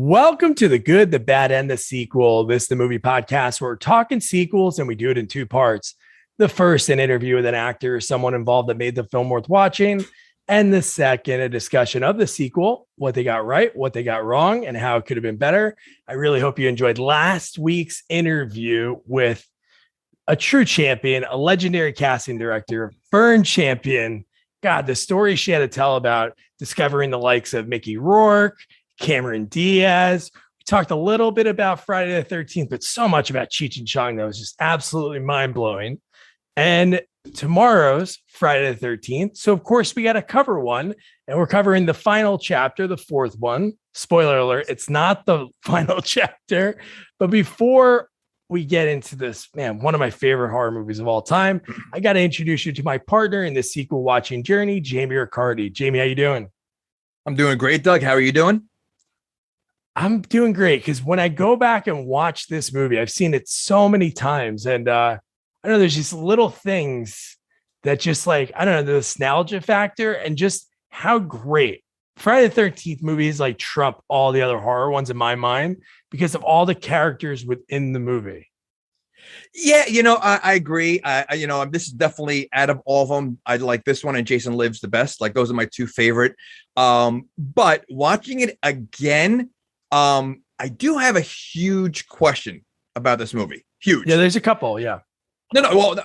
Welcome to The Good, the Bad, and the Sequel. This is the movie podcast where we're talking sequels and we do it in two parts. The first, an interview with an actor or someone involved that made the film worth watching. And the second, a discussion of the sequel, what they got right, what they got wrong, and how it could have been better. I really hope you enjoyed last week's interview with a true champion, a legendary casting director, Fern champion. God, the story she had to tell about discovering the likes of Mickey Rourke, Cameron Diaz. We talked a little bit about Friday the 13th, but so much about Cheech and Chong that was just absolutely mind-blowing. And tomorrow's Friday the 13th. So, of course, we got to cover one, and we're covering the final chapter, the fourth one. Spoiler alert, it's not the final chapter. But before we get into this, man, one of my favorite horror movies of all time, I got to introduce you to my partner in the sequel watching journey, Jamie Riccardi. Jamie, how you doing? I'm doing great, Doug. How are you doing? I'm doing great because when I go back and watch this movie, I've seen it so many times. And I don't know, there's just little things that just like, I don't know, the nostalgia factor and just how great Friday the 13th movies like trump all the other horror ones in my mind because of all the characters within the movie. Yeah, I agree. This is definitely out of all of them, I like this one and Jason Lives the best. Like those are my two favorite. But watching it again, I do have a huge question about this movie. Huge. Yeah, there's a couple. Yeah. No. Well,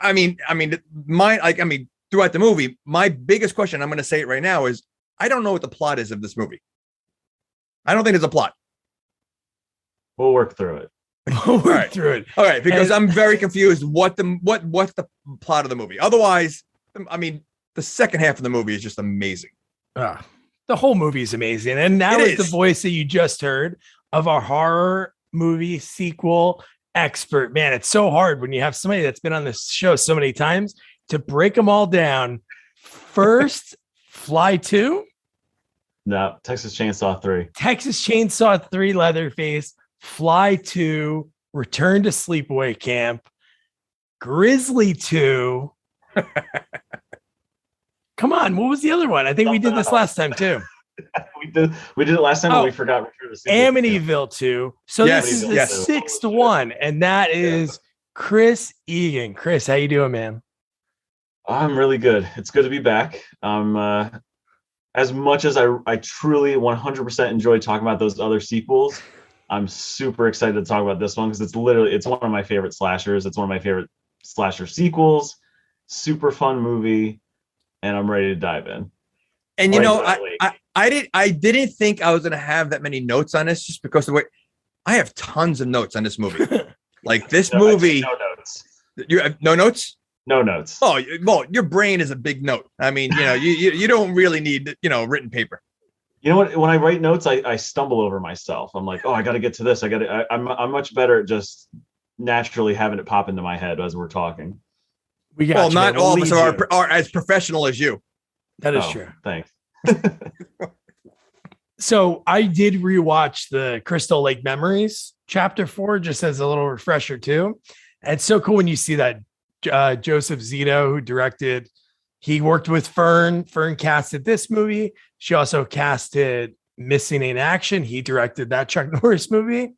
throughout the movie, my biggest question, I'm going to say it right now, is I don't know what the plot is of this movie. I don't think there's a plot. We'll work through it. All right, because I'm very confused. What's the plot of the movie? Otherwise, I mean, the second half of the movie is just amazing. The whole movie is amazing. And that was the voice that you just heard of a horror movie sequel expert. Man, it's so hard when you have somebody that's been on this show so many times to break them all down. First, Fly 2? No, Texas Chainsaw 3. Texas Chainsaw 3, Leatherface. Fly 2, Return to Sleepaway Camp. Grizzly 2. Come on, what was the other one? I think we did this last time too. we did it last time, but we forgot. Amityville 2. So this is the sixth one, and that is Chris Egan. Chris, how you doing, man? I'm really good. It's good to be back. As much as I truly 100% enjoy talking about those other sequels, I'm super excited to talk about this one because it's one of my favorite slashers. It's one of my favorite slasher sequels. Super fun movie. And I'm ready to dive in. And I didn't think I was going to have that many notes on this just because of the way I have tons of notes on this movie. Like this movie. No notes. You have no notes? No notes. Oh, well, your brain is a big note. I mean, you don't really need, written paper. You know what? When I write notes, I stumble over myself. I'm like, oh, I got to get to this. I'm much better at just naturally having it pop into my head as we're talking. Not all of us are as professional as you. That is true. Thanks. So I did rewatch the Crystal Lake Memories chapter 4, just as a little refresher too. And it's so cool when you see that Joseph Zito, who directed, he worked with Fern. Fern casted this movie. She also casted Missing in Action. He directed that Chuck Norris movie.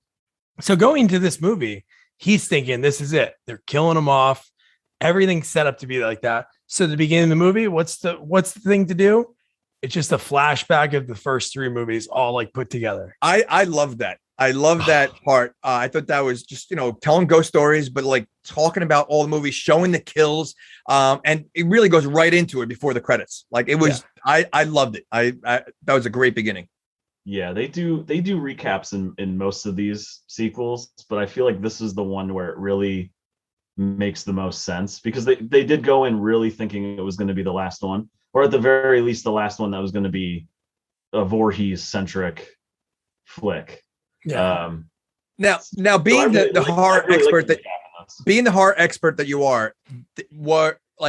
So going to this movie, he's thinking this is it. They're killing him off. Everything's set up to be like that. So at the beginning of the movie, what's the thing to do? It's just a flashback of the first three movies all like put together. I love that. I love that part. I thought that was just, telling ghost stories, but like talking about all the movies, showing the kills. And it really goes right into it before the credits. Like it was, I loved it. That was a great beginning. Yeah, they do recaps in most of these sequels, but I feel like this is the one where it really makes the most sense because they did go in really thinking it was going to be the last one, or at the very least the last one that was going to be a Voorhees centric flick. Yeah. Now being the horror expert being the horror expert that you are,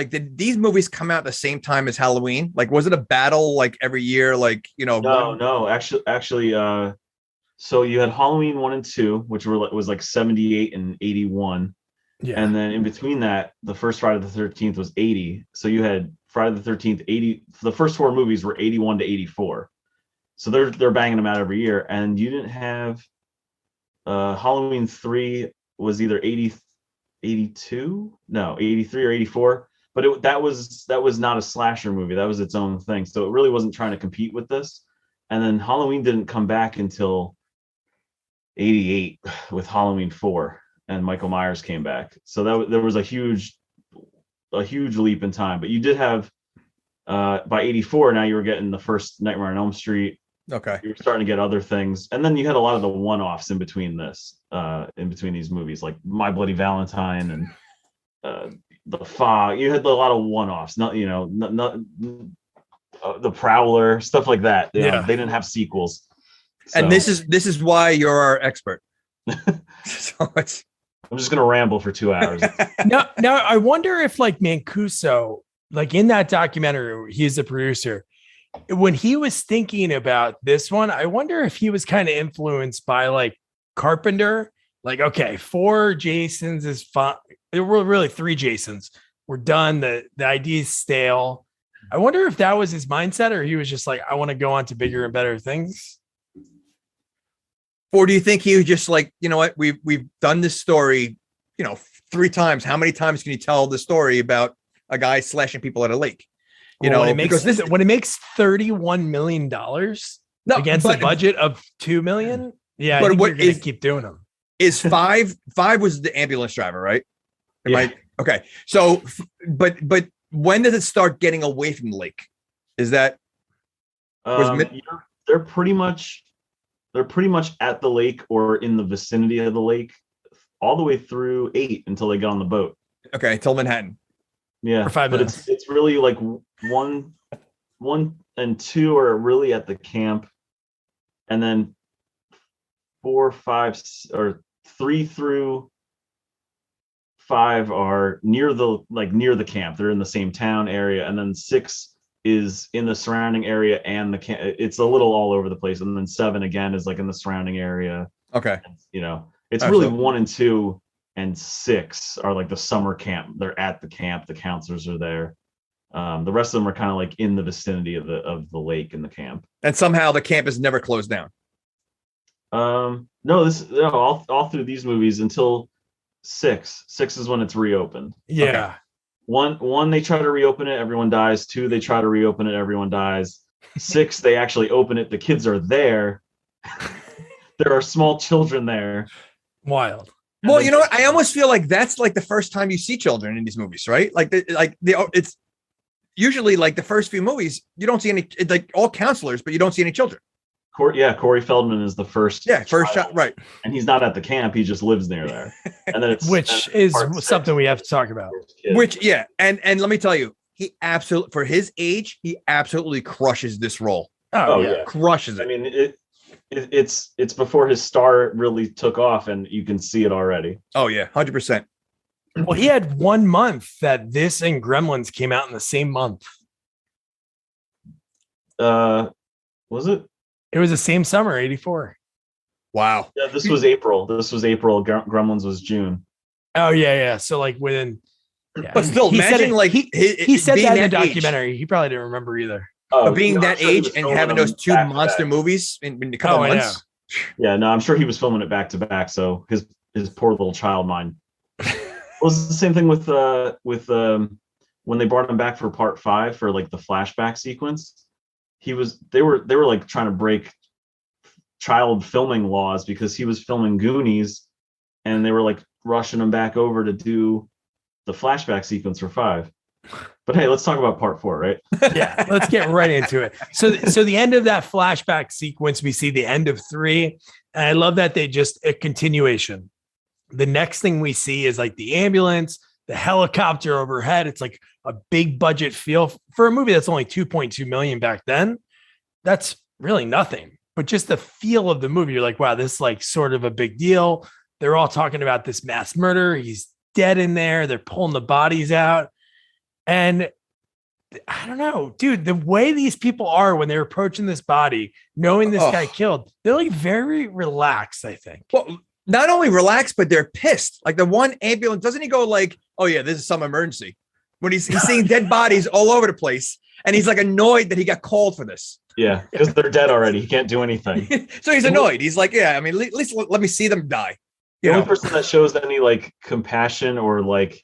did these movies come out at the same time as Halloween? Like, was it a battle like every year? Like, No, actually, so you had Halloween 1 and 2, which was like 78 and 81. Yeah. And then in between that, the first Friday the 13th was 80. So you had Friday the 13th, 80. The first four movies were 81 to 84. So they're banging them out every year. And you didn't have Halloween 3 was either 82, no, 83 or 84. But that was not a slasher movie. That was its own thing. So it really wasn't trying to compete with this. And then Halloween didn't come back until 88 with Halloween 4, and Michael Myers came back. So there was a huge leap in time. But you did have by 84, now you were getting the first Nightmare on Elm Street. Okay. You were starting to get other things. And then you had a lot of the one-offs in between these movies, like My Bloody Valentine and The Fog. You had a lot of one-offs, the Prowler, stuff like that. They didn't have sequels. So. And this is why you're our expert. So I'm just gonna ramble for 2 hours. Now I wonder if like Mancuso, like in that documentary, he's the producer. When he was thinking about this one, I wonder if he was kind of influenced by like Carpenter. Like, okay, 4 Jasons is fine. There were really 3 Jasons. We're done. The idea is stale. I wonder if that was his mindset, or he was just like, I want to go on to bigger and better things. Or do you think he was just like, you know what, we've done this story, 3 times. How many times can you tell the story about a guy slashing people at a lake? When it makes $31 million against a budget of $2 million, yeah, but what is keep doing them? Is 5 was the ambulance driver, right? Okay. So, but when does it start getting away from the lake? Is that they're pretty much at the lake or in the vicinity of the lake all the way through 8 until they get on the boat. Okay, till Manhattan. Yeah, for 5 minutes. But it's really like 1 and 2 are really at the camp, and then 4, 5, or 3 through 5 are near the camp. They're in the same town area, and then 6 is in the surrounding area, and the camp. It's a little all over the place, and then 7 again is like in the surrounding area. Okay, it's really 1 and 2. And 6 are like the summer camp. They're at the camp. The counselors are there. The rest of them are kind of like in the vicinity of the lake in the camp. And somehow the camp is never closed down. No, all through these movies until 6. 6 is when it's reopened. Yeah. Okay. 1 they try to reopen it, everyone dies. 2 they try to reopen it, everyone dies. 6 they actually open it, the kids are there. There are small children there. Wild. Well, you know what? I almost feel like that's like the first time you see children in these movies, right? It's usually like the first few movies, you don't see any, like all counselors, but you don't see any children. Corey Feldman is the first. Yeah, first child, right? And he's not at the camp; he just lives near there. And then which is something we have to talk about. And let me tell you, he absolutely, for his age, he absolutely crushes this role. Oh yeah, crushes it. I mean, it's before his star really took off, and you can see it already. Oh yeah, 100%. Well, he had 1 month that this and Gremlins came out in the same month. Was it? It was the same summer, 84. Wow. Yeah, this was April. Gremlins was June. Oh yeah. So like within. Yeah. But still, imagine he said that in the documentary. He probably didn't remember either. Being that age and having those 2 monster movies in a couple months. Yeah, no, I'm sure he was filming it back to back. So his poor little child mind. It was the same thing with when they brought him back for part 5 for like the flashback sequence. They were like trying to break child filming laws because he was filming Goonies, and they were like rushing him back over to do the flashback sequence for 5. But hey, let's talk about part 4, right? Yeah, let's get right into it. So the end of that flashback sequence, we see the end of 3. And I love that they just a continuation. The next thing we see is like the ambulance, the helicopter overhead. It's like a big budget feel for a movie that's only 2.2 million back then. That's really nothing. But just the feel of the movie, you're like, wow, this is like sort of a big deal. They're all talking about this mass murder. He's dead in there. They're pulling the bodies out. And I don't know, dude, the way these people are when they're approaching this body, knowing this guy killed, they're like very relaxed, I think. Well, not only relaxed, but they're pissed. Like the one ambulance, doesn't he go like, oh yeah, this is some emergency. When he's seeing dead bodies all over the place. And he's like annoyed that he got called for this. Yeah, because they're dead already. He can't do anything. So he's annoyed. He's like, yeah, I mean, at least let me see them die. The only person that shows any like compassion or like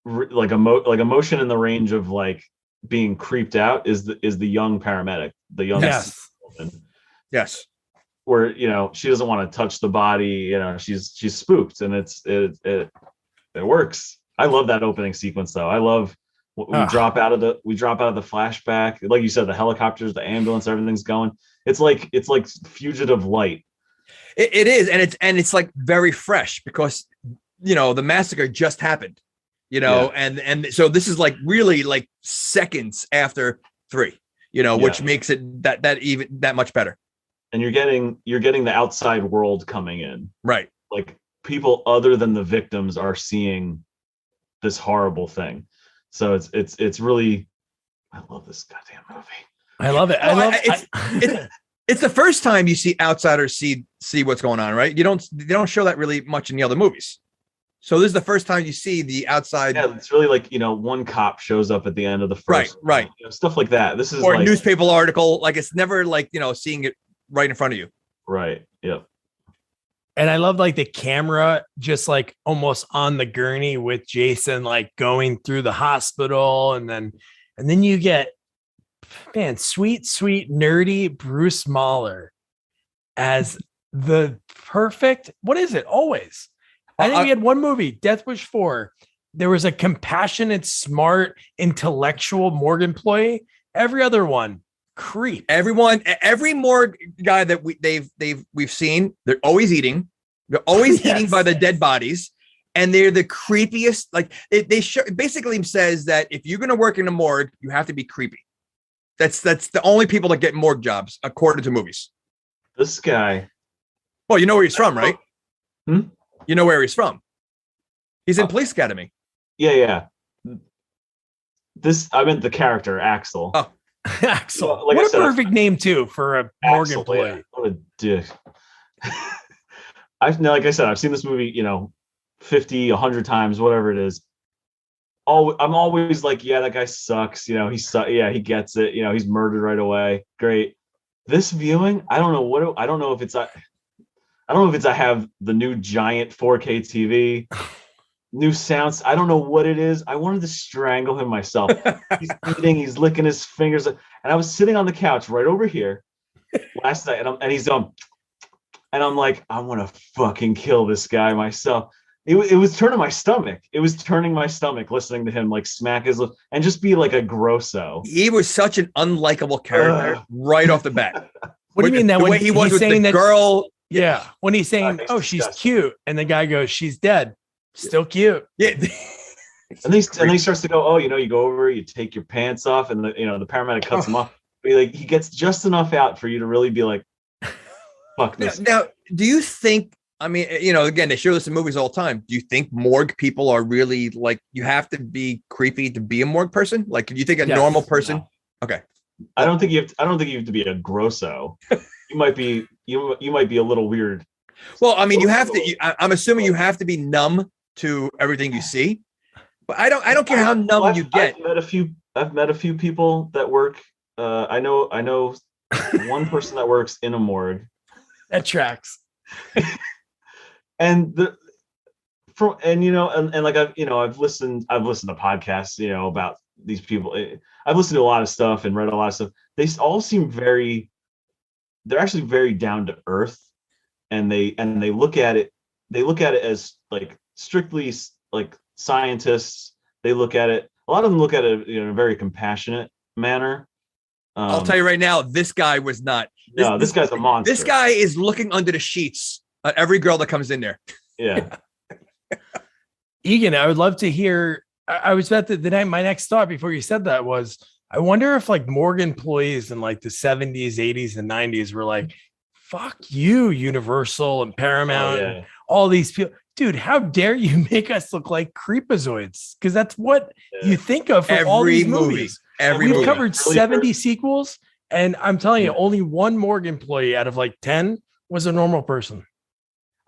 emotion in the range of like being creeped out is the young paramedic, the young woman. Yes. Where, you know, she doesn't want to touch the body, you know, she's spooked, and it works. I love that opening sequence though. I love we drop out of the flashback. Like you said, the helicopters, the ambulance, everything's going. It's like fugitive light. It is, and it's like very fresh because, you know, the massacre just happened, you know, and so this is like really like seconds after 3, you know, which makes it that much better. And you're getting the outside world coming in, right? Like people other than the victims are seeing this horrible thing. So it's really, I love this goddamn movie. I love it. It's the first time you see outsiders see what's going on, right? They don't show that really much in the other movies. So this is the first time you see the outside. Yeah, it's really like, you know, one cop shows up at the end of the first, right, you know, stuff like that. This is or like a newspaper article. Like it's never like, you know, seeing it right in front of you. Right. Yep. And I love like the camera just like almost on the gurney with Jason, like going through the hospital, and then you get, man, sweet nerdy Bruce Mahler as the perfect, what is it? Always. I think we had one movie, Death Wish 4. There was a compassionate, smart, intellectual morgue employee. Every other one, creep. Every morgue guy that we've seen, they're always eating. They're always eating by the dead bodies. And they're the creepiest. Like they basically says that if you're going to work in a morgue, you have to be creepy. That's the only people that get morgue jobs, according to movies. This guy. Well, you know where he's from, right? You know where he's from. He's in Police Academy. Yeah. I meant the character, Axel. Oh, Axel. Like what a perfect name, too, for a morgue employee. Yeah. What a dick. Like I said, I've seen this movie, you know, 50, 100 times, whatever it is. I'm always like, yeah, that guy sucks. You know, he gets it. You know, he's murdered right away. Great. This viewing, I don't know if it's I have the new giant 4K TV, new sounds. I don't know what it is. I wanted to strangle him myself. He's eating, he's licking his fingers. And I was sitting on the couch right over here last night, and he's and I'm like, I want to fucking kill this guy myself. It was turning my stomach. It was turning my stomach listening to him like smack his lips and just be like a grosso. He was such an unlikable character right off the bat. What do you mean that the when way he was with saying the that girl? Yeah, when he's saying, "Oh, she's cute," and the guy goes, "She's dead, still cute." Yeah. and then he starts to go, "Oh, you know, you go over, you take your pants off," and the paramedic cuts him off. But he gets just enough out for you to really be like, "Fuck this." Now, do you think? I mean, you know, again, they show this in movies all the time. Do you think morgue people are really like, you have to be creepy to be a morgue person? Like, do you think a normal person? No. Okay. I don't think you have to be a grosso. You might be a little weird. Well, I mean, you have to. I'm assuming you have to be numb to everything you see. But I don't care how numb you get. I've met a few people that work. I know one person that works in a morgue. That tracks. And like I've listened to podcasts, you know, about these people. I've listened to a lot of stuff and read a lot of stuff. They all seem they're actually very down to earth, and they look at it as like strictly like scientists. They look at it, a lot of them look at it in a very compassionate manner. I'll tell you right now, this guy was not. This guy's a monster. This guy is looking under the sheets at every girl that comes in there. Yeah. Egan, I would love to hear. I was about my next thought before you said that was, I wonder if like morgue employees in like the 70s, 80s, and 90s were like, fuck you, Universal and Paramount, and all these people. Dude, how dare you make us look like creepazoids? Because that's what you think of for all these movies. We've covered 70 sequels, and I'm telling you, only one morgue employee out of like 10 was a normal person.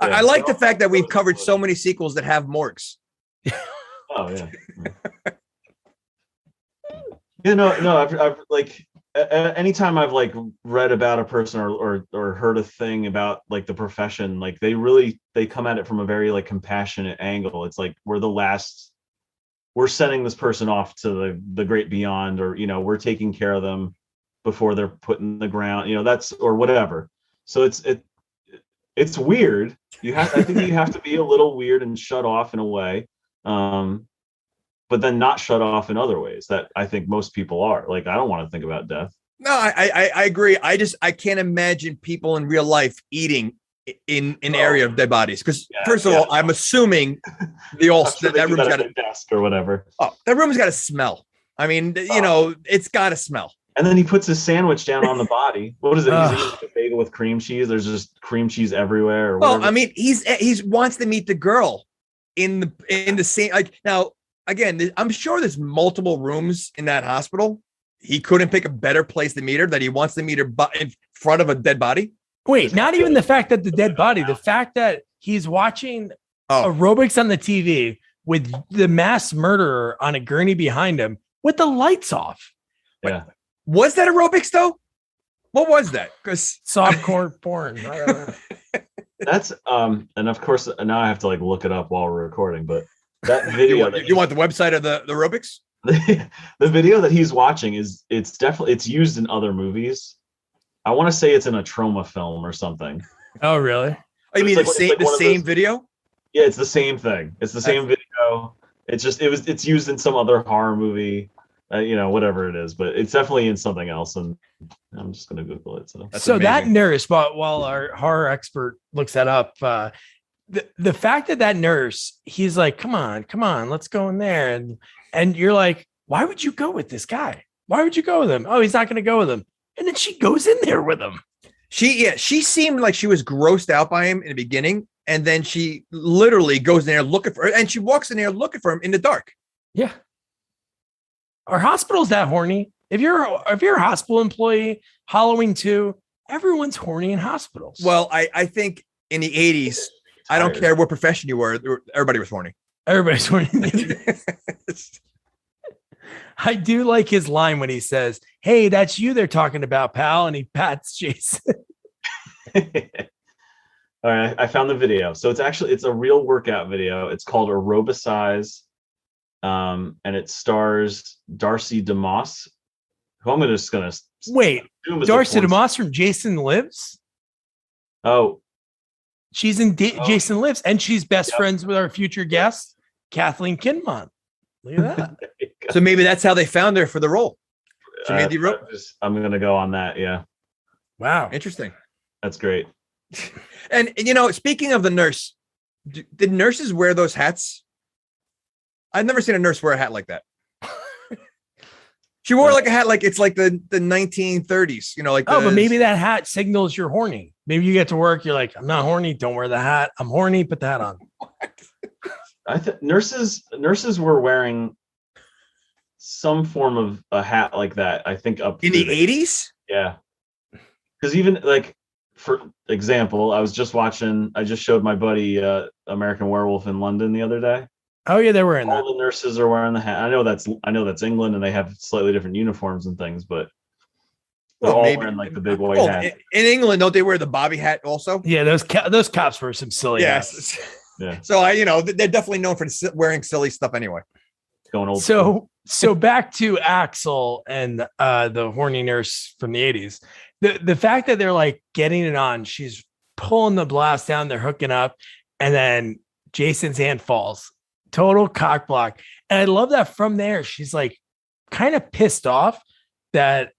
I like the fact that we've covered so many sequels that have morgues. Oh, yeah. No, I've like anytime I've like read about a person or heard a thing about like the profession, like they come at it from a very like compassionate angle. It's like we're sending this person off to the great beyond, or we're taking care of them before they're put in the ground, that's or whatever. So it's weird. I think you have to be a little weird and shut off in a way. But then not shut off in other ways that I think most people are. Like, I don't want to think about death. No, I agree. I can't imagine people in real life eating in an area of dead bodies. Because first of all, I'm assuming that room's got a desk or whatever. Oh, that room's got to smell. I mean, it's got to smell. And then he puts his sandwich down on the body. What is it? He's eating a bagel with cream cheese. There's just cream cheese everywhere. Well, I mean, he's wants to meet the girl in the same. Like now, again, I'm sure there's multiple rooms in that hospital. He couldn't pick a better place to meet her. That he wants to meet her in front of a dead body. Wait, not even the fact that the dead body. The fact that he's watching aerobics on the TV with the mass murderer on a gurney behind him with the lights off. Yeah. Was that aerobics though? What was that? Because softcore porn. I don't know. That's and of course now I have to like look it up while we're recording, but that video you want the website of the aerobics? The video that he's watching it's used in other movies. I want to say it's in a trauma film or something. Oh, really? Oh, you mean the same video? Yeah, it's the same thing. It's the same video. It's used in some other horror movie. Whatever it is, but it's definitely in something else, and I'm just gonna Google it. So that nurse, while our horror expert looks that up, the fact that nurse, he's like, come on, let's go in there, and you're like, why would you go with this guy? Why would you go with him? Oh, he's not gonna go with him, and then she goes in there with him. She seemed like she was grossed out by him in the beginning, and then she literally goes in there looking for, and she walks in there looking for him in the dark. Yeah. Are hospitals that horny? If you're a hospital employee, Halloween 2, everyone's horny in hospitals. Well, I think in the 80s, I don't care what profession you were, everybody was horny. Everybody's horny. I do like his line when he says, "Hey, that's you they're talking about, pal," and he pats Jason. All right, I found the video. So it's a real workout video. It's called Aerobicize. And it stars Darcy DeMoss, who I'm just gonna wait. Darcy DeMoss from Jason Lives. Oh, she's in Jason Lives, and she's best friends with our future guest, Kathleen Kinmont. Look at that. So maybe that's how they found her for the role. She made the role. I'm gonna go on that. Yeah. Wow. Interesting. That's great. And speaking of the nurse, did nurses wear those hats? I've never seen a nurse wear a hat like that. She wore like a hat like it's like the 1930s, but maybe that hat signals you're horny. Maybe you get to work, you're like, I'm not horny, don't wear the hat. I'm horny, put the hat on. I think nurses were wearing some form of a hat like that. I think up in the 80s. Yeah, because even like for example, I just showed my buddy American Werewolf in London the other day. Oh yeah, they're wearing all the nurses are wearing the hat. I know that's England, and they have slightly different uniforms and things, but they're all wearing like the big white hat. In England, don't they wear the bobby hat also? Yeah, those cops wear some silly hats. Yeah. So they're definitely known for wearing silly stuff anyway. Going old. So back to Axel and the horny nurse from the 80s. The fact that they're like getting it on, she's pulling the blast down, they're hooking up, and then Jason's hand falls. Total cock block. And I love that from there, she's like kind of pissed off that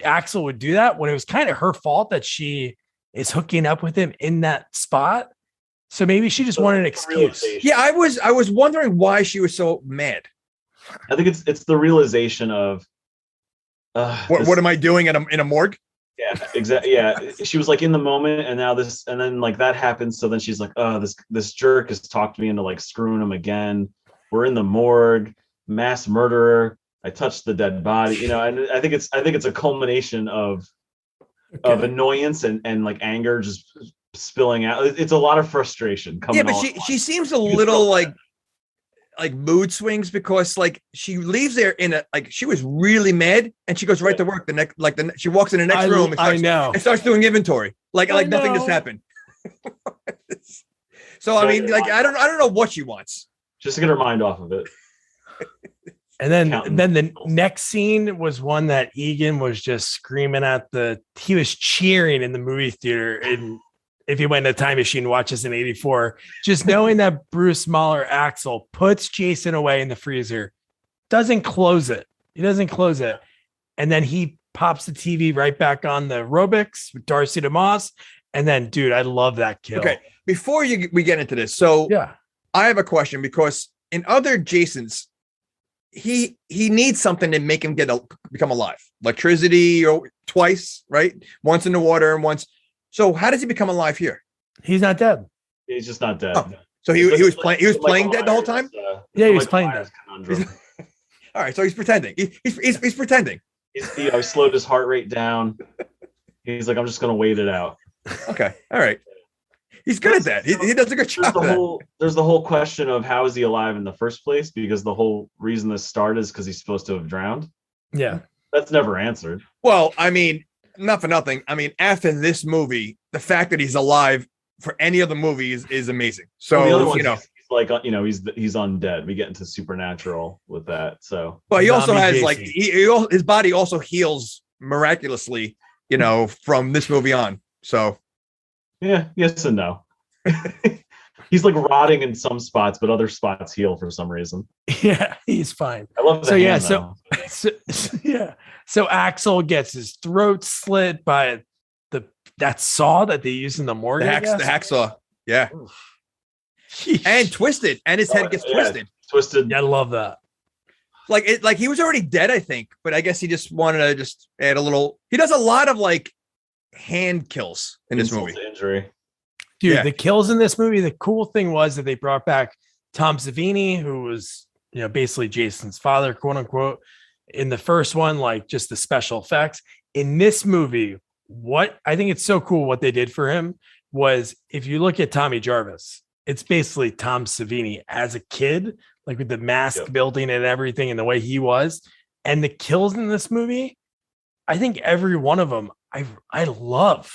Axel would do that when it was kind of her fault that she is hooking up with him in that spot. So maybe she just wanted an excuse. Yeah, I was wondering why she was so mad. I think it's the realization of what am I doing in a morgue? Yeah, exactly. Yeah, she was like in the moment, and now this, and then like that happens. So then she's like, "Oh, this jerk has talked me into like screwing him again. We're in the morgue, mass murderer. I touched the dead body. And I think it's a culmination of annoyance and like anger just spilling out. It's a lot of frustration coming. Yeah, but she seems a little like like mood swings because like she leaves there in a like she was really mad and she goes right to work the next she walks in the next room and starts doing inventory like nothing just happened. So I mean, like I don't know what she wants. Just to get her mind off of it. And then the next scene was one that Egan was just screaming at he was cheering in the movie theater. And if he went in a time machine, watches in 84, just knowing that Bruce Mahler, Axel, puts Jason away in the freezer, doesn't close it. He doesn't close it. And then he pops the TV right back on the aerobics with Darcy DeMoss. And then, dude, I love that kill. Okay. Before we get into this, so yeah, I have a question because in other Jasons, he needs something to make him become alive. Electricity or twice, right? Once in the water and once. So how does he become alive here? He's not dead. He's just not dead. Oh. So he was playing dead the whole time? Yeah, he was playing dead. All right, so he's pretending. He's pretending. He slowed his heart rate down. He's like, I'm just gonna wait it out. Okay. All right. He's good at that. He does a good job. There's the whole question of how is he alive in the first place? Because the whole reason this started is because he's supposed to have drowned. Yeah. That's never answered. Well, I mean, not for nothing. I mean, after this movie, the fact that he's alive for any other movie is amazing. So, he's like, he's undead. We get into supernatural with that. So, but he also has Jason. His body also heals miraculously, from this movie on. So, yeah, yes and no. He's like rotting in some spots, but other spots heal for some reason. Yeah, he's fine. I love that. So Axel gets his throat slit by that saw that they use in the morgue. The hacksaw. Yeah. And twisted. And his head gets twisted. Twisted. Yeah, I love that. Like he was already dead, I think, but I guess he just wanted to just add a little. He does a lot of hand kills in this movie. Injury. Dude, the kills in this movie, the cool thing was that they brought back Tom Savini, who was, basically Jason's father, quote unquote. In the first one, just the special effects. In this movie, what I think it's so cool what they did for him was if you look at Tommy Jarvis, it's basically Tom Savini as a kid, with the mask building and everything and the way he was. And the kills in this movie, I think every one of them I love.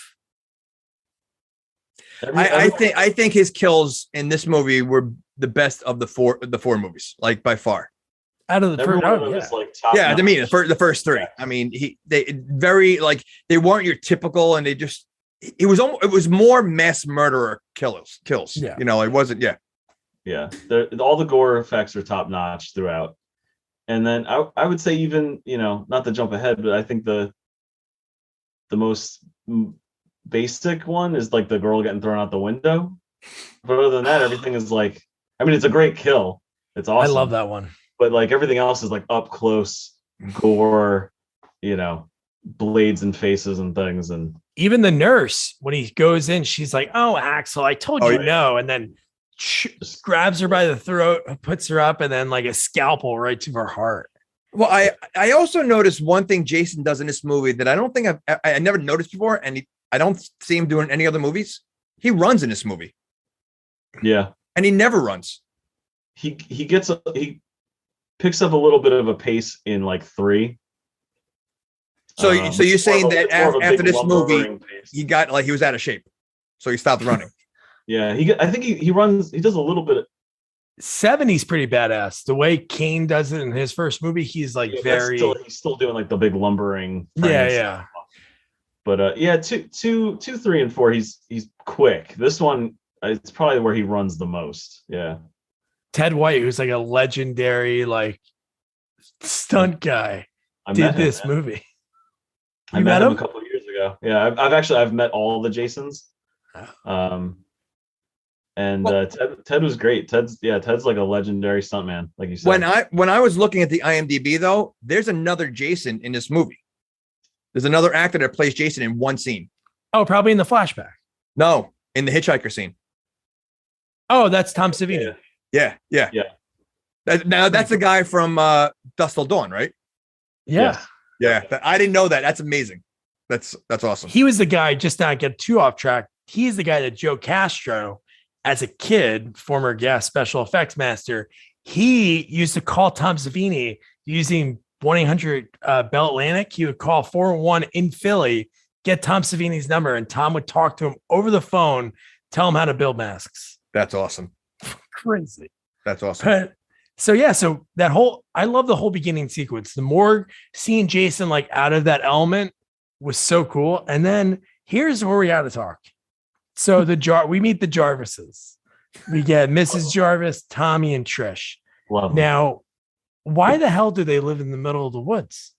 I think his kills in this movie were the best of the four movies, by far. Out of the first, the first three. I mean, they weren't your typical, and it was more mass murderer kills. Yeah. It wasn't. Yeah. Yeah. All the gore effects are top notch throughout. And then I would say even, not to jump ahead, but I think the most basic one is the girl getting thrown out the window. But other than that, everything is it's a great kill. It's awesome. I love that one. But everything else is up close gore, blades and faces and things. And even the nurse, when he goes in, she's like, "Oh, Axel, I told you no," and then grabs her by the throat, puts her up, and then a scalpel right to her heart. Well, I also noticed one thing Jason does in this movie that I don't think I never noticed before, and I don't see him doing any other movies. He runs in this movie. Yeah, and he never runs. He picks up a little bit of a pace in 3. So you're saying that after this movie, he got he was out of shape, so he stopped running. Yeah, I think he runs. He does a little bit. 7, he's pretty badass. The way Kane does it in his first movie, he's he's still doing the big lumbering. Yeah. But 2, 3, and 4, he's quick. This one, it's probably where he runs the most. Yeah. Ted White, who's a legendary stunt guy, did this movie. I met him a couple of years ago. Yeah, I've met all the Jasons. Ted was great. Ted's a legendary stuntman, like you said. When I was looking at the IMDb though, there's another Jason in this movie. There's another actor that plays Jason in one scene. Oh, probably in the flashback. No, in the hitchhiker scene. Oh, that's Tom Savini. Yeah. That's the guy from Dusk Till Dawn, right? Yeah. Yeah. I didn't know that. That's amazing. That's awesome. He was the guy, just not get too off track. He's the guy that Joe Castro, as a kid, former gas special effects master, he used to call Tom Savini using 1-800 Bell Atlantic. He would call 411 in Philly, get Tom Savini's number, and Tom would talk to him over the phone, tell him how to build masks. That's awesome. Crazy. That's awesome. But so that whole, I love the whole beginning sequence. The morgue, seeing Jason like out of that element was so cool. And then here's where we got to talk. So we meet the Jarvises. We get Mrs. Jarvis, Tommy, and Trish. Love now, why the hell do they live in the middle of the woods?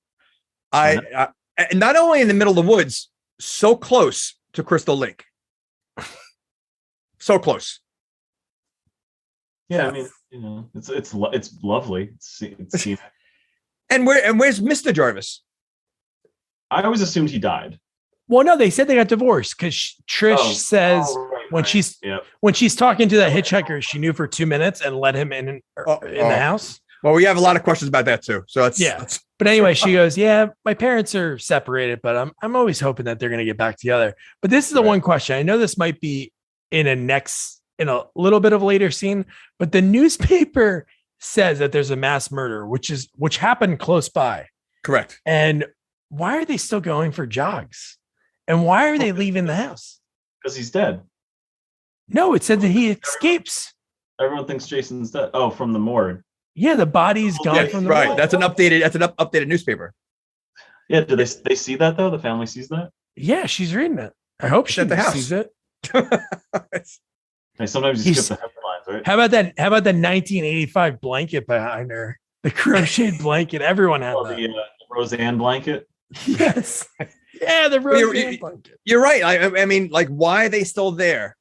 I not only in the middle of the woods, so close to Crystal Lake. So close. Yeah, I mean, it's lovely. It's and where's Mr. Jarvis? I always assumed he died. Well, no, they said they got divorced because Trish says when she's talking to that hitchhiker, she knew for 2 minutes and let him in the house. Well, we have a lot of questions about that too. So that's But anyway, she goes, "Yeah, my parents are separated, but I'm always hoping that they're going to get back together." But this is the one question. I know this might be in a little bit of a later scene, but the newspaper says that there's a mass murder, which happened close by. Correct. And why are they still going for jogs? And why are they leaving the house? Because he's dead. No, it said that he escapes. Everyone thinks Jason's dead. Oh, from the morgue. Yeah, the body's gone from the morgue. That's an updated newspaper. Yeah, do they see that though? The family sees that? Yeah, she's reading it. I hope she sees it. Hey, sometimes you skip the headlines, right? How about the 1985 blanket behind her? The crocheted blanket. Everyone had that. The Roseanne blanket. Yes. Yeah, the Roseanne blanket. You're right. I mean, like, why are they still there?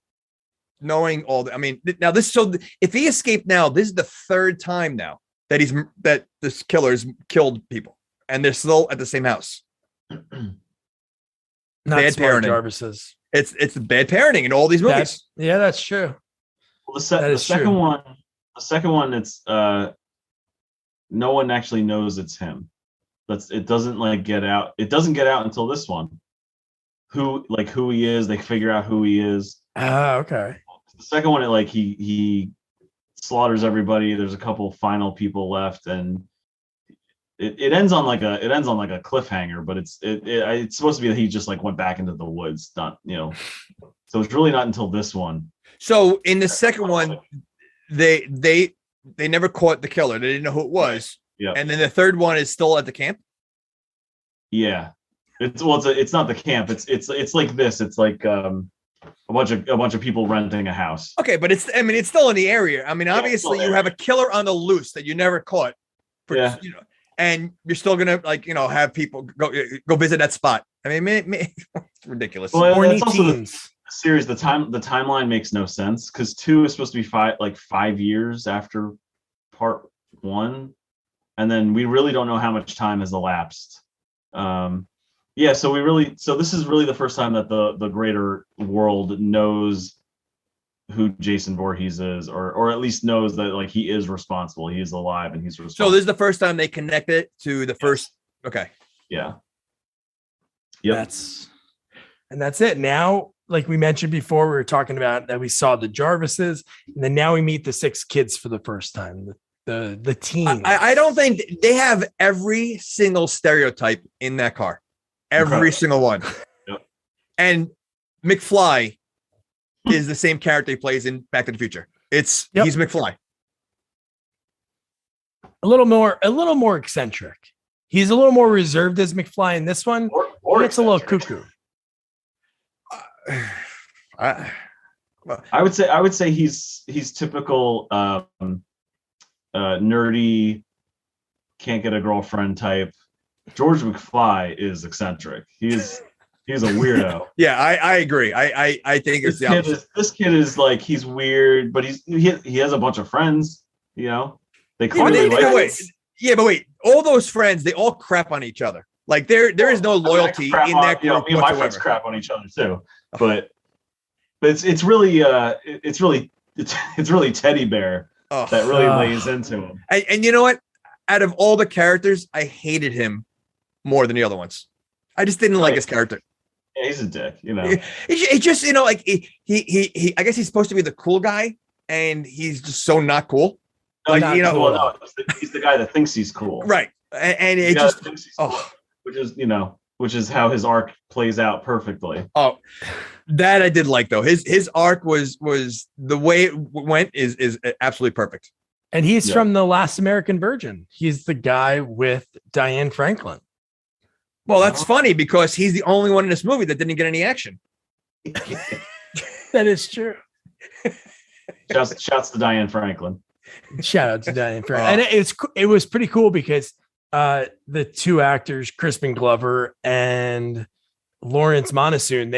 Knowing all that. I mean, now if he escaped now, this is the third time now that this killer's killed people, and they're still at the same house. Not bad smart parenting. Jarvises. It's bad parenting in all these movies. That's true. Well, the second one, it's no one actually knows it's him. It doesn't get out. It doesn't get out until this one. Who he is? They figure out who he is. Okay. The second one, he slaughters everybody. There's a couple final people left, and it ends on like a cliffhanger. But it's supposed to be that he just went back into the woods. Not So it's really not until this one. So in the second one, they never caught the killer. They didn't know who it was. Yeah. And then the third one is still at the camp. Yeah. It's not the camp. It's like this. It's like a bunch of people renting a house. Okay, but it's still in the area. I mean, obviously you have a killer on the loose that you never caught. And you're still gonna have people go visit that spot. I mean, it's ridiculous. Well, that's also the series. The timeline makes no sense because 2 is supposed to be 5 years after part 1, and then we really don't know how much time has elapsed. So this is really the first time that the greater world knows who Jason Voorhees is, or at least knows that he is responsible. He is alive and he's responsible. So this is the first time they connect it to the first. Okay. Yeah. Yep. That's it. Now, like we mentioned before, we were talking about that we saw the Jarvises, and then now we meet the 6 kids for the first time. The team. I don't think they have every single stereotype in that car. Every single one. Yep. And McFly is the same character he plays in Back to the Future. He's McFly. A little more eccentric. He's a little more reserved as McFly in this one. Or it's a little cuckoo. I would say he's typical nerdy, can't get a girlfriend type. George McFly is eccentric. He's a weirdo. Yeah, I agree. I think it's the opposite. This kid is he's weird, but he has a bunch of friends. They clearly but wait, all those friends, they all crap on each other. There is no loyalty in that group. My friends crap on each other too, but it's really Teddy Bear that really lays into him. And you know what? Out of all the characters, I hated him more than the other ones. I just didn't like his character. Yeah, he's a dick. He just he I guess he's supposed to be the cool guy, and he's just so not cool. Like, not you know, cool. Well, no, he's the guy that thinks he's cool. right. And The it guy just, that thinks he's cool, oh, which is how his arc plays out perfectly. oh, that I did like though. His arc was the way it went is absolutely perfect. And he's Yeah. from The Last American Virgin. He's the guy with Diane Franklin. Well, that's funny because he's the only one in this movie that didn't get any action. That is true. Shouts to Diane Franklin. Shout out to Diane Franklin. And it was pretty cool because the two actors, Crispin Glover and Lawrence Monasoon,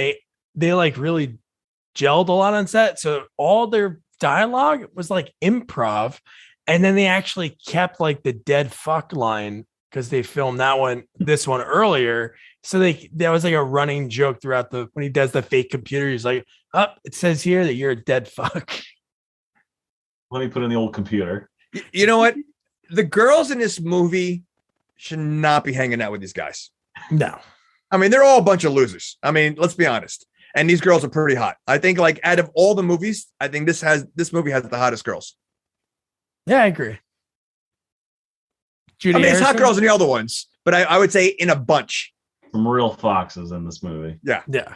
they like really gelled a lot on set. So all their dialogue was like improv, and then they actually kept like the dead fuck line because they filmed this one earlier. So that was like a running joke throughout when he does the fake computer. He's like, "Oh, it says here that you're a dead fuck." Let me put in the old computer. You know what? The girls in this movie should not be hanging out with these guys. No. I mean, they're all a bunch of losers. I mean, let's be honest. And these girls are pretty hot. I think, like, out of all the movies, I think this movie has the hottest girls. Yeah, I agree. Judy I mean, it's hot Harrison? girls in the other ones, but I would say in a bunch. Some real foxes in this movie. Yeah. Yeah.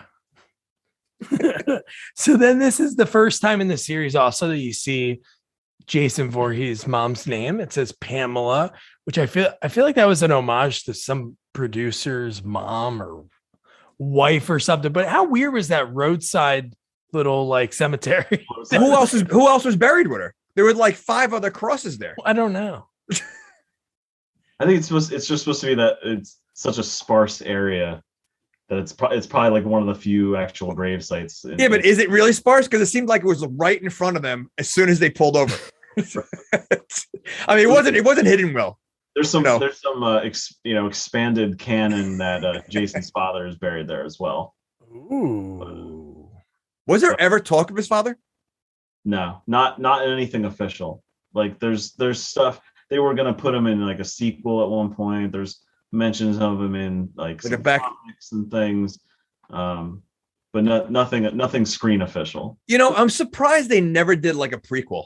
So then this is the first time in the series also that you see Jason Voorhees' mom's name. It says Pamela, which I feel like that was an homage to some producer's mom or wife or something. But how weird was that roadside little like cemetery? Who else was buried with her? There were like 5 other crosses there. I don't know. I think it's just supposed to be that it's such a sparse area that it's probably like one of the few actual grave sites. Yeah, but is it really sparse? Because it seemed like it was right in front of them as soon as they pulled over. I mean, it wasn't hidden well. There's some expanded canon that Jason's father is buried there as well. Ooh. Was there ever talk of his father? No, not in anything official. Like there's stuff they were gonna put him in like a sequel at one point. There's mentions of him in like a back comics and things, but nothing screen official. You know, I'm surprised they never did like a prequel,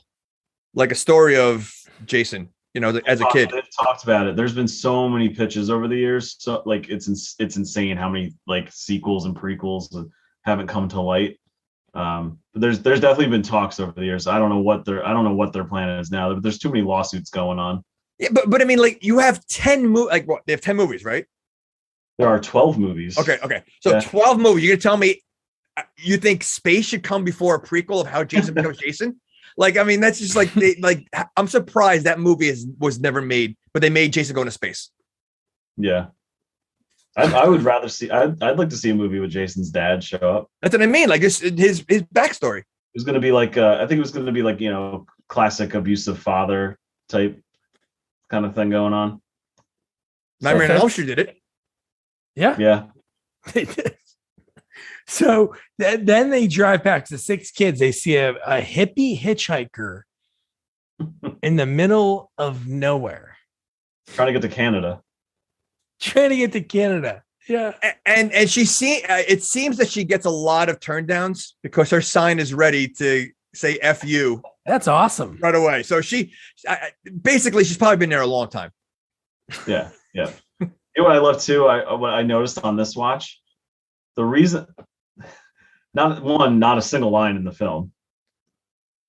like a story of Jason. You know, as a kid. They've talked about it. There's been so many pitches over the years. So like it's insane how many like sequels and prequels haven't come to light. But there's definitely been talks over the years. I don't know what their plan is now, but there's too many lawsuits going on. Yeah, but I mean, like you have 10 movies. Like what? They have 10 movies, right? There are 12 movies. Okay. So yeah. 12 movies. You're gonna tell me you think space should come before a prequel of how Jason becomes Jason? Like, I mean, that's just like I'm surprised that movie was never made, but they made Jason go into space. Yeah. I would rather see. I'd like to see a movie with Jason's dad show up. That's what I mean. Like his backstory. It was going to be like I think it was going to be like classic abusive father type kind of thing going on. Nightmare on Elm Street did it. Yeah. They did. So then they drive back to 6 kids. They see a hippie hitchhiker in the middle of nowhere, trying to get to Canada. Yeah. And it seems that she gets a lot of turndowns because her sign is ready to say F you. That's awesome. Right away. So basically she's probably been there a long time. Yeah. You know what I love too? What I noticed on this watch, the reason not a single line in the film.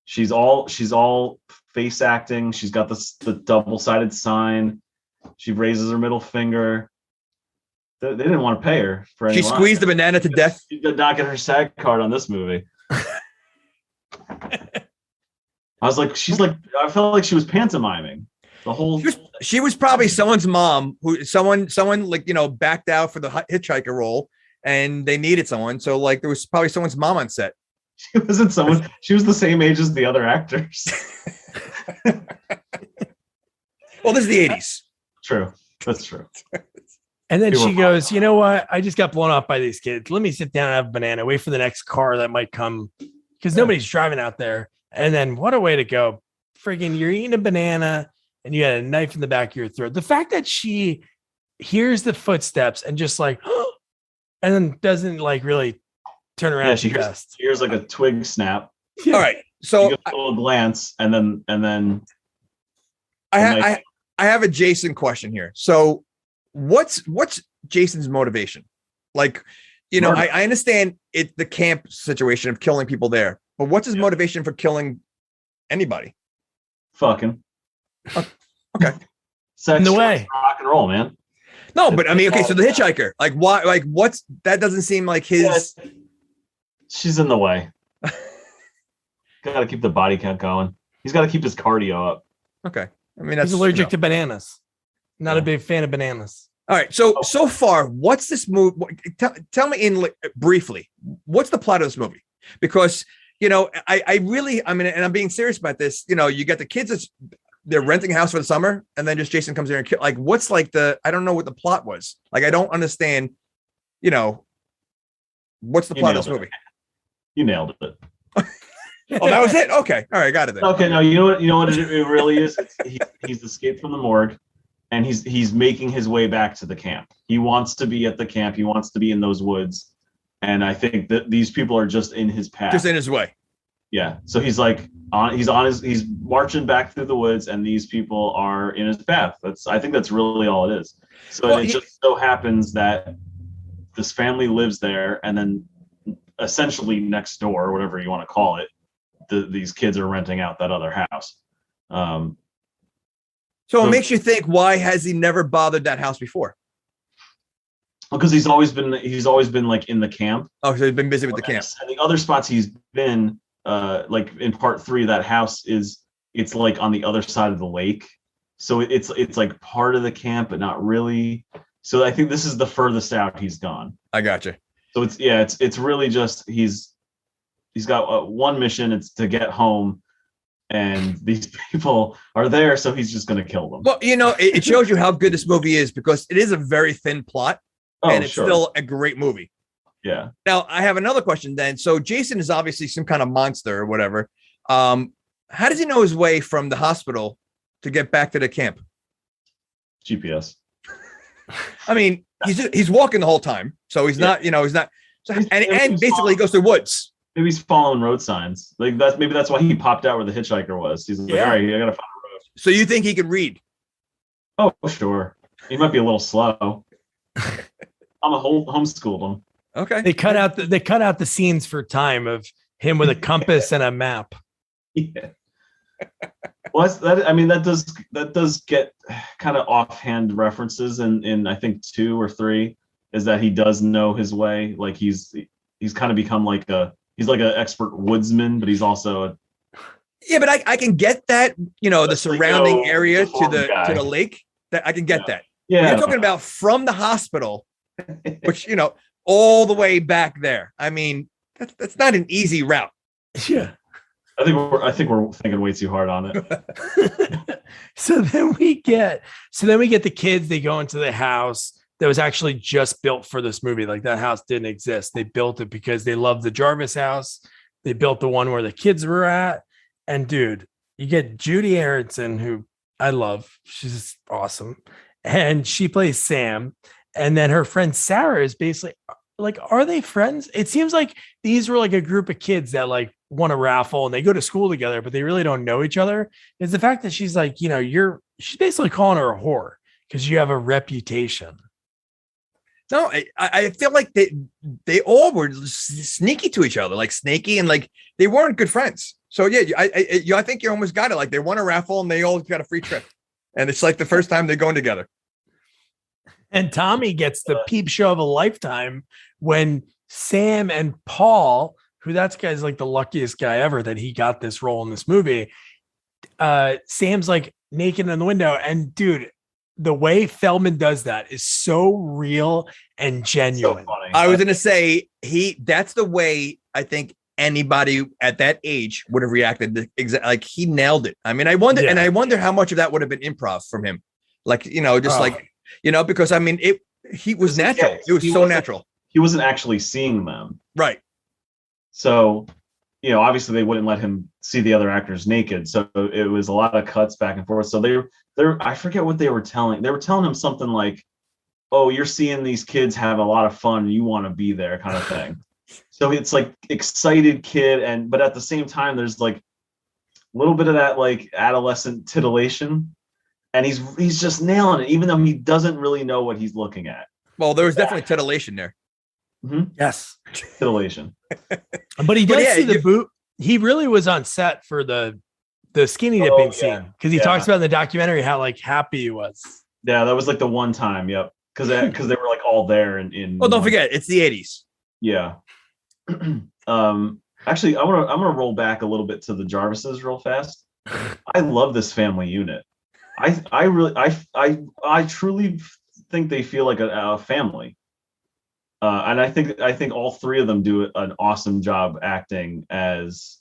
She's all face acting. She's got the double-sided sign. She raises her middle finger. They didn't want to pay her for any She squeezed the banana to death. She did not get her SAG card on this movie. I felt like she was pantomiming the whole. She was probably someone's mom someone like, backed out for the hitchhiker role and they needed someone. So like there was probably someone's mom on set. She wasn't someone. She was the same age as the other actors. Well, this is the 80s. True. That's true. And then she goes, you know what? I just got blown off by these kids. Let me sit down and have a banana, wait for the next car that might come because nobody's driving out there. And then what a way to go. Friggin' you're eating a banana and you had a knife in the back of your throat. The fact that she hears the footsteps and just like, and then doesn't like really turn around. Yeah, she hears like a twig snap. Yeah. All right. So a little glance and then I have a Jason question here. So what's Jason's motivation? Like, you know, I understand the camp situation of killing people there, but what's his motivation for killing anybody? Fucking. Okay. Sex, In the way. rock and roll, man. No, but I mean, okay, so the hitchhiker, like why, like what's that doesn't seem like his. Yeah, she's in the way. Got to keep the body count going. He's got to keep his cardio up. Okay. I mean, that's he's allergic to bananas. Not a big fan of bananas. All right. So far, what's this movie? Tell me briefly, what's the plot of this movie? Because, you know, I mean, and I'm being serious about this, you know, you get the kids, they're renting a house for the summer, and then just Jason comes in and kill. Like, what's like I don't know what the plot was. Like, I don't understand, you know, what's the plot of this movie? You nailed it. Oh, that was it? Okay. All right. Got it then. Okay. No, you know what it really is? He's escaped from the morgue, and he's making his way back to the camp. He wants to be at the camp. He wants to be in those woods. And I think that these people are just in his path. Just in his way. Yeah. So he's marching back through the woods, and these people are in his path. I think that's really all it is. So it just so happens that this family lives there, and then essentially next door, or whatever you want to call it, these kids are renting out that other house. So it makes you think, why has he never bothered that house before? Because he's always been like in the camp. Oh, so he's been busy with the camp. And the other spots he's been, like in part 3, that house it's like on the other side of the lake. So it's like part of the camp, but not really. So I think this is the furthest out he's gone. I gotcha. So it's really just he's got one mission. It's to get home, and these people are there, so he's just going to kill them. Well, you know, it shows you how good this movie is, because it is a very thin plot, and it's still a great movie. Yeah. Now, I have another question then. So Jason is obviously some kind of monster or whatever. How does he know his way from the hospital to get back to the camp? GPS. I mean, he's walking the whole time, so he's not, you know, he's not. So, and basically, he goes to the woods. Maybe he's following road signs. Like that's why he popped out where the hitchhiker was. He's like, all right, I gotta find a road. So you think he could read? Oh, sure. He might be a little slow. I'm homeschooled him. Okay. They cut out the scenes for time of him with a compass and a map. Yeah. Well, that does get kind of offhand references in I think 2 or 3, is that he does know his way. Like he's kind of become he's like an expert woodsman, but he's also but I can get that, you know, the surrounding area to the lake. That I can get that. Yeah. When you're talking about from the hospital, which, you know, all the way back there. I mean, that's not an easy route. Yeah. I think we're thinking way too hard on it. So then we get the kids. They go into the house that was actually just built for this movie. Like, that house didn't exist. They built it because they loved the Jarvis house. They built the one where the kids were at. And dude, you get Judy Aronson, who I love. She's awesome. And she plays Sam. And then her friend Sarah is basically like, are they friends? It seems like these were like a group of kids that like won a raffle and they go to school together, but they really don't know each other. It's the fact that she's like, you know, she's basically calling her a whore because you have a reputation. No, I feel like they all were sneaky to each other, like snaky, and like they weren't good friends. So yeah, I think you almost got it. Like, they won a raffle and they all got a free trip, and it's like the first time they're going together. And Tommy gets the peep show of a lifetime when Sam and Paul, who that guy's like the luckiest guy ever that he got this role in this movie. Sam's like naked in the window, and dude, the way Feldman does that is so real and genuine. So funny. I was going to say that's the way I think anybody at that age would have reacted. Like, he nailed it. I mean, I wonder how much of that would have been improv from him. Like, you know, just like, you know, because I mean, he was natural. It was so natural. He wasn't actually seeing them. Right. So, you know, obviously they wouldn't let him see the other actors naked. So it was a lot of cuts back and forth. So I forget what they were telling. They were telling him something like, oh, you're seeing these kids have a lot of fun. You want to be there, kind of thing. So it's like excited kid. But at the same time, there's like a little bit of that like adolescent titillation. and he's just nailing it, even though he doesn't really know what he's looking at. Well, there was definitely titillation there. Mm-hmm. Yes. Titillation. But he does see the boot. He really was on set for the skinny dipping scene, because he talks about in the documentary how like happy he was. Yeah, that was like the one time. Yep. Because they were like all there in Well, don't forget, it's the 80s. Yeah. Actually, I'm gonna roll back a little bit to the Jarvises real fast. I love this family unit. I truly think they feel like a family. And I think all three of them do an awesome job acting as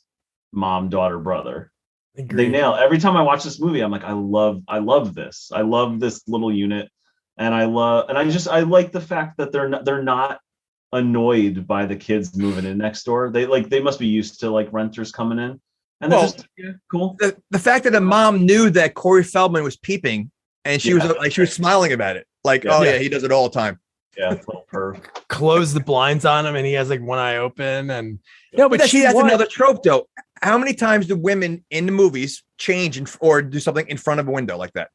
mom, daughter, brother. Agreed. They nail every time I watch this movie. I'm like, I love this. I love this little unit, and I like the fact that they're not annoyed by the kids moving in next door. They must be used to like renters coming in, and they're just cool. The fact that the mom knew that Corey Feldman was peeping, and she was smiling about it, like, he does it all the time. Yeah, it's a little perv. Close the blinds on him, and he has like one eye open. And no, but that's another trope, though. How many times do women in the movies change or do something in front of a window like that?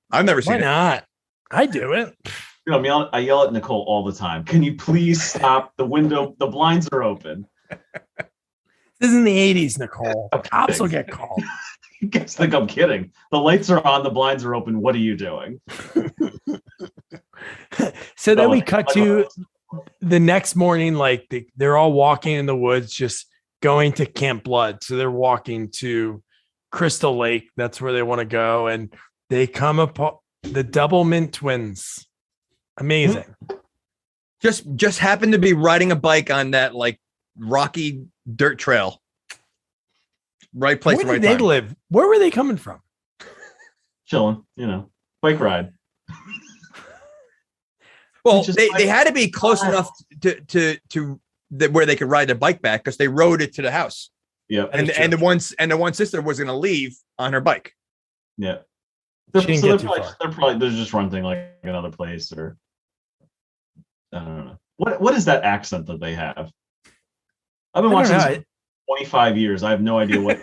I've never seen it. Why not? I do it. You know, I yell at Nicole all the time. Can you please stop? The window, the blinds are open. This is in the 80s, Nicole. Cops will get called. You guys think I'm kidding? The lights are on, the blinds are open. What are you doing? So then we cut to the next morning, like they're all walking in the woods, just going to Camp Blood. So they're walking to Crystal Lake. That's where they want to go. And they come upon the Doublemint twins. Amazing. Just happened to be riding a bike on that like rocky dirt trail. Right place, Where right did they time. live? Where were they coming from? Chilling, bike ride. Well, they had to be close enough to where they could ride the bike back, because they rode it to the house. Yeah, and the one sister was going to leave on her bike. Yeah, They're just renting like another place, or I don't know. What is that accent that they have? I've been watching this for 25 years. I have no idea what.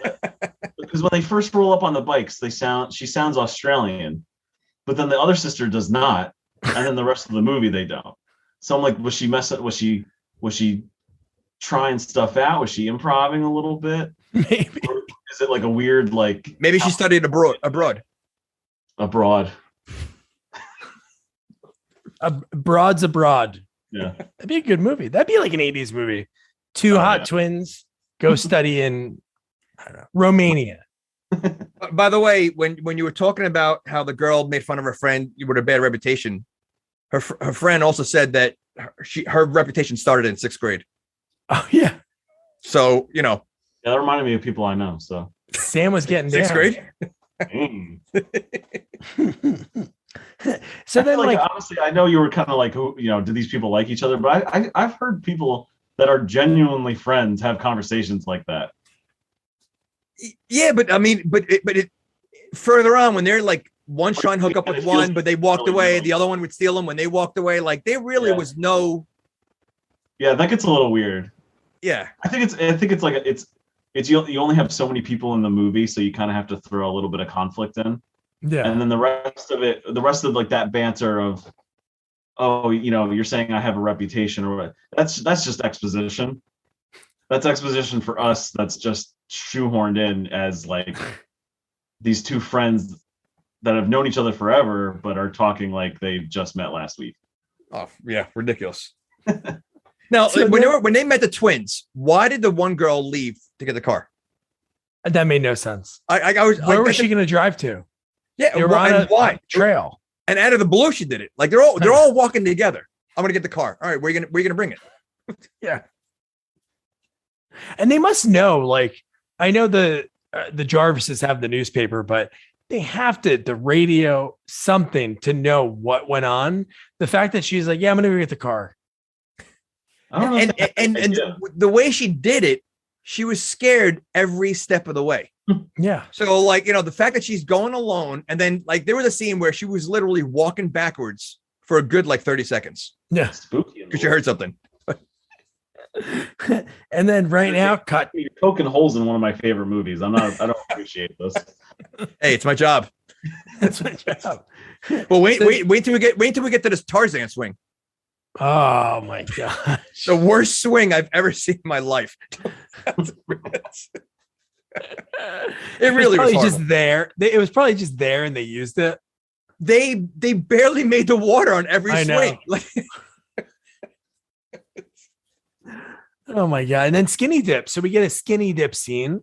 Because when they first roll up on the bikes, she sounds Australian, but then the other sister does not. And then the rest of the movie they don't. So I'm like, was she trying stuff out? Was she improvising a little bit? Maybe. Or is it like a weird like maybe she studied abroad. Broad's Abroad. Yeah. That'd be a good movie. That'd be like an 80s movie. Two hot twins go study in, I don't know, Romania. By the way, when you were talking about how the girl made fun of her friend with a bad reputation, her friend also said that her reputation started in 6th grade. Oh yeah. So Yeah, that reminded me of people I know. So Sam was getting 6th grade. So then, like, honestly, I know you were kind of like, who, do these people like each other? But I've heard people that are genuinely friends have conversations like that. Yeah, but I mean, but it further on, when they're like one trying to hook up with one, but they walked away, the other one would steal them when they walked away. Like there really was no. Yeah, that gets a little weird. Yeah, I think it's you only have so many people in the movie, so you kind of have to throw a little bit of conflict in. Yeah, and then the rest of like that banter of, you're saying I have a reputation, or what? That's just exposition. That's exposition for us. That's just shoehorned in as like these two friends that have known each other forever, but are talking like they've just met last week. Oh yeah, ridiculous. Now, so when they met the twins, why did the one girl leave to get the car? That made no sense. Where was she going to drive to? Yeah, they were on a trail, and out of the blue, she did it. Like they're all walking together. I'm going to get the car. All right, where are you going to bring it? Yeah. And they must know, like, I know the Jarvises have the newspaper, but they have the radio, something to know what went on. The fact that she's like, yeah, I'm going to go get the car. And the way she did it, she was scared every step of the way. Yeah. So like, the fact that she's going alone, and then like there was a scene where she was literally walking backwards for a good like 30 seconds. Yeah. Spooky. Because she heard something. And then right now, cut. You're poking holes in one of my favorite movies. I don't appreciate this. Hey, it's my job. That's my job. Well, wait till we get to this Tarzan swing. Oh my gosh. The worst swing I've ever seen in my life. It really was just there. It was probably just there and they used it. They barely made the water on every swing. Oh my God. And then skinny dip. So we get a skinny dip scene.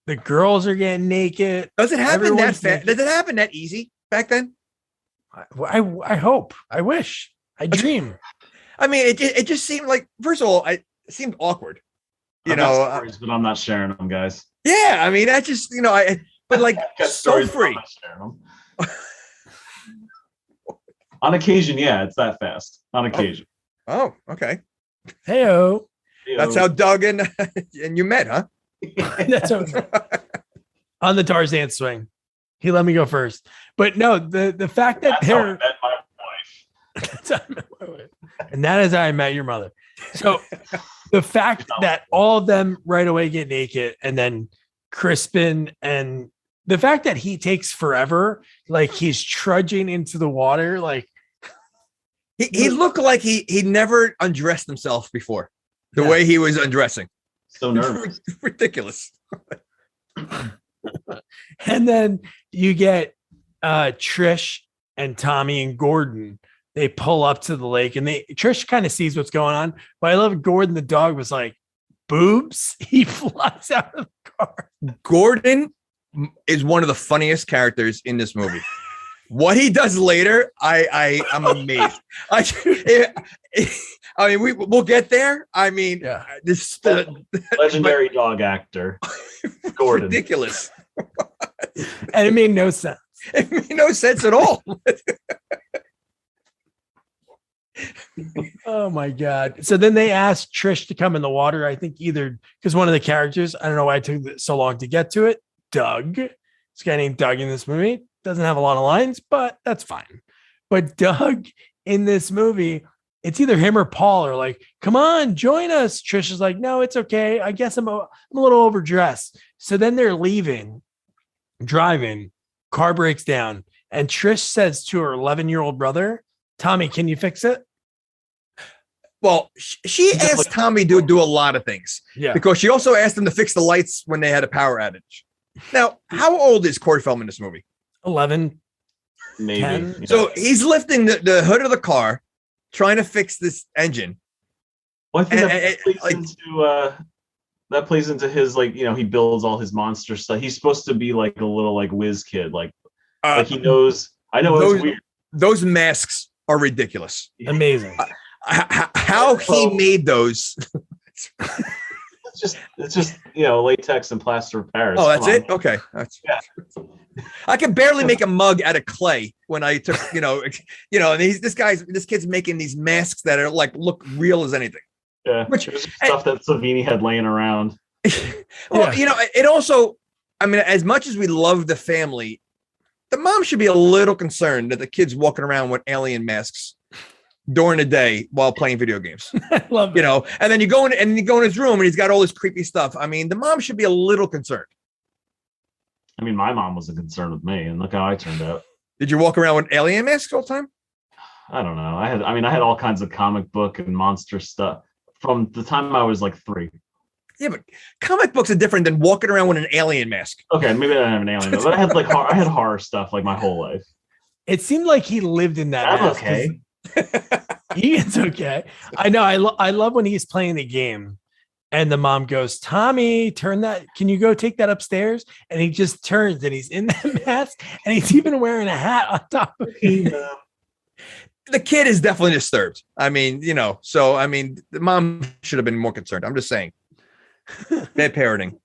The girls are getting naked. Does it happen that fast? Does it happen that easy back then? I hope. I wish. I dream. I mean, it just seemed like, first of all, it seemed awkward. But I'm not sharing them, guys. Yeah, I mean, that just, but like so free. On occasion, yeah, it's that fast. On occasion. Oh, okay. Heyo. That's how Doug and you met, huh? That's how on the Tarzan swing. He let me go first. But no, the fact that That's how I met my wife. That's how I met my wife. And that is how I met your mother. So the fact that all of them right away get naked, and then Crispin, and the fact that he takes forever, like he's trudging into the water, like he looked like he never undressed himself before. The way he was undressing. So nervous. Ridiculous. And then you get Trish and Tommy and Gordon. They pull up to the lake, and Trish kind of sees what's going on. But I love Gordon, the dog, was like, boobs. He flies out of the car. Gordon is one of the funniest characters in this movie. What he does later, I'm amazed. I mean, we'll get there. I mean, this legendary dog actor, Gordon. Ridiculous. And it made no sense. It made no sense at all. Oh my God. So then they asked Trish to come in the water. I think either because one of the characters, I don't know why it took so long to get to it. Doug. This guy named Doug in this movie. Doesn't have a lot of lines, but that's fine. But Doug in this movie, it's either him or Paul are like, come on, join us. Trish is like, no, it's okay. I guess I'm a little overdressed. So then they're leaving, driving, car breaks down. And Trish says to her 11-year-old brother, Tommy, can you fix it? Well, she asked Tommy to do a lot of things. Yeah. Because she also asked him to fix the lights when they had a power outage. Now, how old is Corey Feldman in this movie? 11. Maybe. 10. Yeah. So he's lifting the hood of the car, trying to fix this engine. Well, I think that plays into his, like, he builds all his monster stuff. He's supposed to be like a little like whiz kid, like he knows. I know it's weird. Those masks are ridiculous. Amazing. How he made those. It's just latex and plaster of Paris. Oh, that's it. Okay. I can barely make a mug out of clay when I took, and this kid's making these masks that are like look real as anything. Yeah, stuff that Savini had laying around. Well, it also, I mean, as much as we love the family, the mom should be a little concerned that the kid's walking around with alien masks during the day while playing video games. I love it. And then you go in his room and he's got all this creepy stuff. I mean, the mom should be a little concerned. I mean, my mom wasn't concerned with me, and look how I turned out. Did you walk around with alien masks all the time? I don't know. I had all kinds of comic book and monster stuff from the time I was like 3. Yeah, but comic books are different than walking around with an alien mask. Okay, maybe I didn't have an alien, but I had I had horror stuff like my whole life. It seemed like he lived in that. I'm mask. okay. It's okay. I know. I love when he's playing the game and the mom goes, Tommy, can you go take that upstairs? And he just turns and he's in that mask and he's even wearing a hat on top of it. The kid is definitely disturbed. I mean, the mom should have been more concerned. I'm just saying. Bad parenting.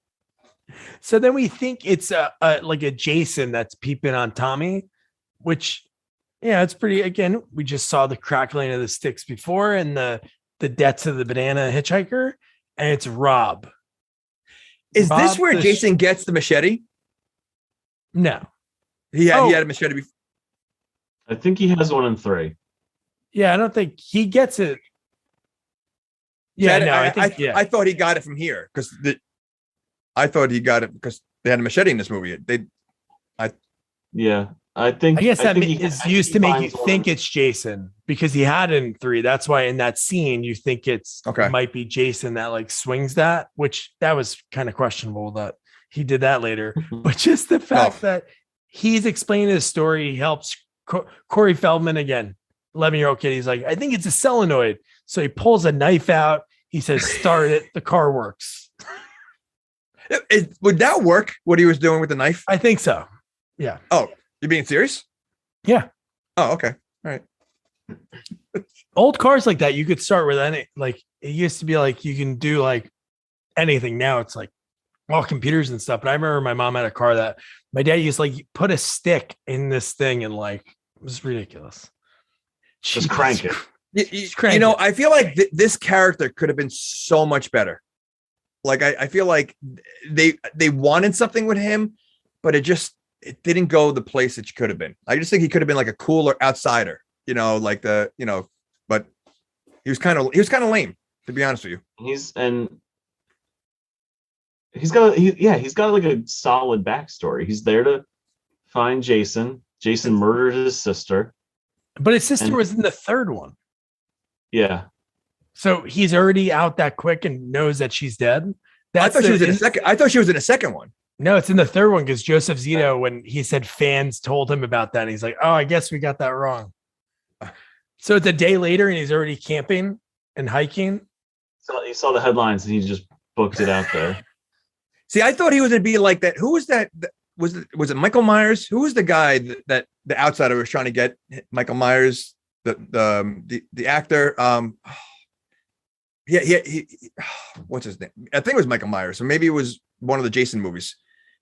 So then we think it's like a Jason that's peeping on Tommy, which, it's pretty. Again, we just saw the crackling of the sticks before and the deaths of the banana hitchhiker, and it's Rob. Is this where Jason gets the machete? No, he had a machete before. I think he has one in 3. Yeah, I don't think he gets it. Yeah, So no, I think I thought he got it from here because I thought he got it because they had a machete in this movie. Yeah, I think. I guess that think is used to make you finds one. think it's Jason because he had it in 3. That's why in that scene you think it might be Jason that like swings that, which that was kind of questionable that he did that later. But just the fact that he's explaining his story, he helps Corey Feldman again, 11-year-old kid. He's like, I think it's a solenoid. So he pulls a knife out. He says, start it. The car works. Would that work? What he was doing with the knife? I think so. Yeah. Oh, you're being serious? Yeah. Oh, okay. All right. Old cars like that, you could start with any, like it used to be like you can do like anything. Now it's like all computers and stuff. But I remember my mom had a car that my dad used to like put a stick in this thing and like it was ridiculous. Just crank it. You know, I feel like this character could have been so much better. Like I feel like they wanted something with him, but it didn't go the place it could have been. I just think he could have been like a cooler outsider, you know, like but he was kind of lame, to be honest with you. He's got like a solid backstory. He's there to find Jason. Jason murdered his sister. But his sister was in the 3rd one. Yeah. So he's already out that quick and knows that she's dead. I thought she was in a second. I thought she was in a second one. No, it's in the 3rd one because Joseph Zito, when he said fans told him about that, he's like, oh, I guess we got that wrong. So it's a day later and he's already camping and hiking. So he saw the headlines and he just booked it out there. See, I thought he was going to be like that. Who was that? Was it Michael Myers? Who was the guy that the outsider was trying to get? Michael Myers, the actor. He what's his name? I think it was Michael Myers, or maybe it was one of the Jason movies.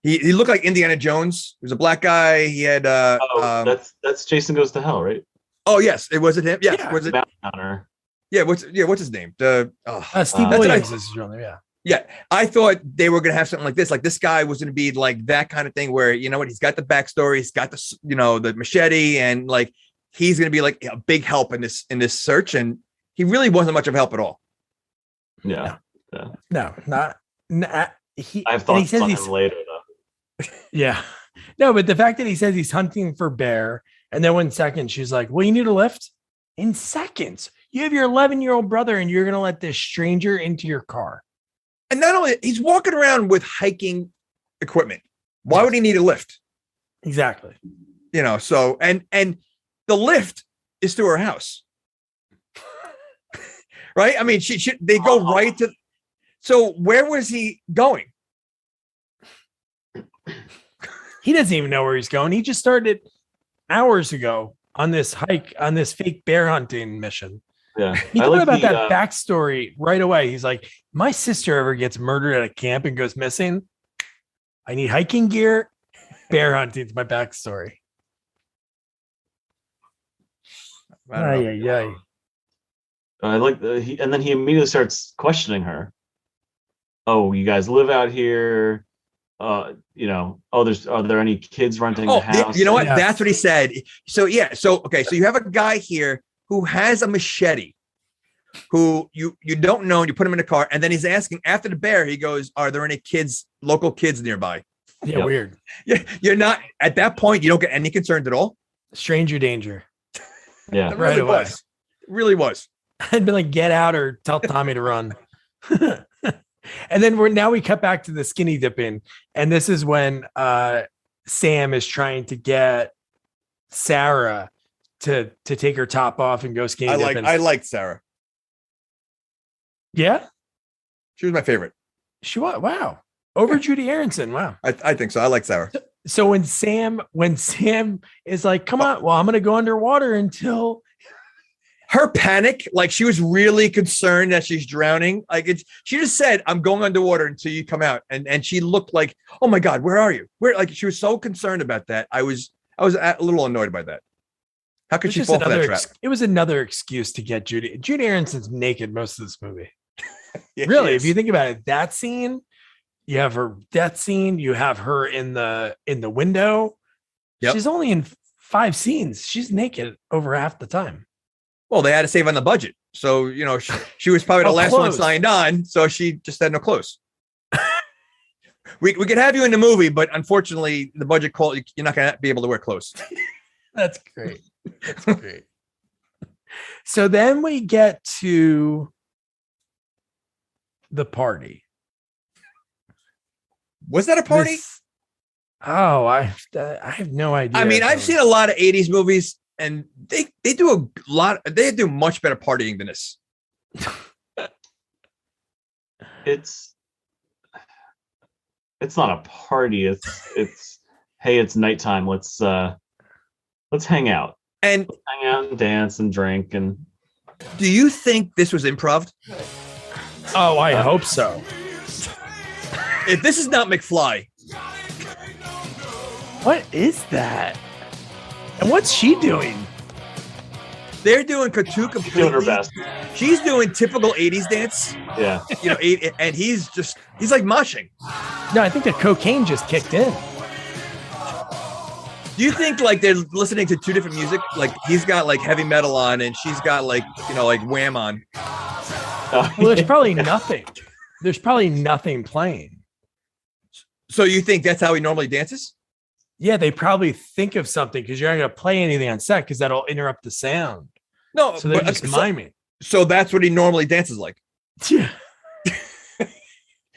He looked like Indiana Jones. He was a black guy. He had that's Jason Goes to Hell, right? Oh yes, it was it him? Yes, yeah, was it? Yeah, what's his name? Steve Williams is your name, yeah. Yeah, I thought they were going to have something like this. Like this guy was going to be like that kind of thing where, you know what, he's got the backstory, he's got the, you know, the machete, and like he's going to be like a big help in this search. And he really wasn't much of help at all. Yeah. No, not. I have thoughts on him later, though. Yeah. No, but the fact that he says he's hunting for bear, and then 1 second she's like, well, you need a lift? In seconds. You have your 11-year-old brother, and you're going to let this stranger into your car. And not only, he's walking around with hiking equipment. Why would he need a lift? Exactly. You know, so, and the lift is to her house. Right? I mean, they go right to, so where was he going? He doesn't even know where he's going. He just started hours ago on this hike, on this fake bear hunting mission. Yeah. He thought about that backstory right away. He's like, my sister ever gets murdered at a camp and goes missing. I need hiking gear. Bear hunting is my backstory. I like and then he immediately starts questioning her. Oh, you guys live out here? You know, are there any kids renting the house? You know what? Yeah. That's what he said. So yeah, so you have a guy here who has a machete, who you don't know, and you put him in a car, and then he's asking after the bear, he goes, are there any local kids nearby? Yeah, yep. Weird. Yeah, you're not at that point, you don't get any concerns at all. Stranger danger. Yeah. It really was. It really was. I'd be like, get out or tell Tommy to run. And then we cut back to the skinny dipping. And this is when Sam is trying to get Sarah to take her top off and go skinny dipping. I liked Sarah. Yeah? She was my favorite. She was? Wow. Over Judy Aronson. Wow. I think so. I like Sarah. So when Sam is like, come on, well, I'm going to go underwater until... Her panic, like she was really concerned that she's drowning. Like she just said, I'm going underwater until you come out. And she looked like, oh my God, where are you? Like she was so concerned about that. I was a little annoyed by that. How could she fall for that trap? It was another excuse to get Judy. Judy Aronson's naked most of this movie. Yeah, really, if you think about it, that scene, you have her death scene, you have her in the window. Yep. She's only in 5 scenes. She's naked over half the time. Well, they had to save on the budget. So, she was probably the last one clothes. signed on. So she just had no clothes. We could have you in the movie, but unfortunately, the budget call, you're not going to be able to wear clothes. That's great. That's great. So then we get to the party. Was that a party? I have no idea. I mean, I've seen a lot of 80s movies and they do they do much better partying than this. It's not a party. It's hey, it's nighttime. Let's hang out. And let's hang out and dance and drink. And do you think this was improv? Oh, I hope so. If this is not McFly. What is that? And what's she doing? They're doing two completely. Doing her best. She's doing typical 80s dance. Yeah. And he's like moshing. No, I think the cocaine just kicked in. Do you think like they're listening to two different music? Like he's got like heavy metal on and she's got like Wham on. Well, there's probably nothing. There's probably nothing playing. So you think that's how he normally dances? Yeah, they probably think of something because you're not going to play anything on set because that'll interrupt the sound. No, so they're just miming. So that's what he normally dances like. Yeah.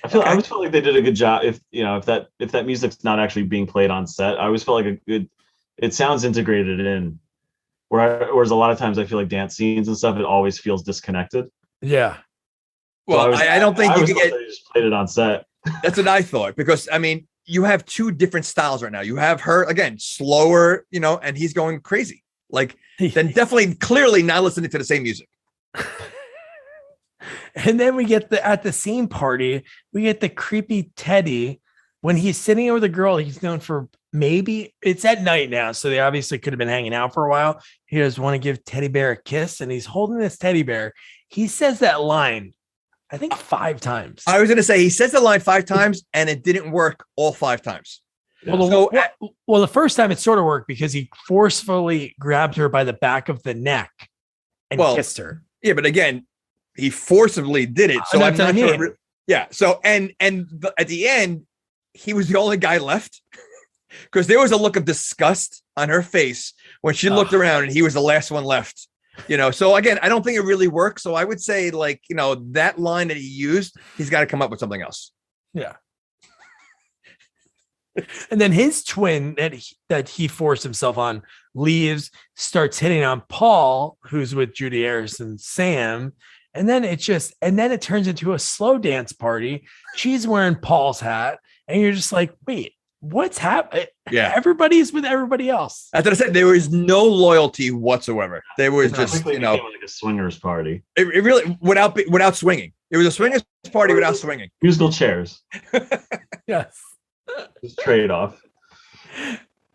I always felt like they did a good job. If that music's not actually being played on set, I always felt like it sounds integrated in. Whereas a lot of times I feel like dance scenes and stuff, it always feels disconnected. Yeah. Well, I don't think you can get. They just played it on set. That's what I thought because I mean you have two different styles right now. You have her again slower, and he's going crazy. Like then definitely clearly not listening to the same music. And then we get at the same party, we get the creepy Teddy when he's sitting over the girl he's known for maybe it's at night now. So they obviously could have been hanging out for a while. He does want to give Teddy Bear a kiss and he's holding this teddy bear. He says that line, I think 5 times. I was going to say he says the line 5 times and it didn't work all 5 times. Well, the first time it sort of worked because he forcefully grabbed her by the back of the neck and kissed her. Yeah, but again, he forcibly did it. So I'm not sure. Yeah. So at the end, he was the only guy left because there was a look of disgust on her face when she looked around and he was the last one left. So again, I don't think it really works. So I would say that line that he used, he's got to come up with something else. Yeah. And then his twin that he forced himself on leaves, starts hitting on Paul, who's with Judy Harris and Sam. And then it turns into a slow dance party. She's wearing Paul's hat. And you're just like, wait, what's happening? Yeah. Everybody's with everybody else. As I said, there was no loyalty whatsoever. There was just, like a swingers party. It really, without swinging. It was a swingers party without swinging. Musical chairs. Yes. Just trade off.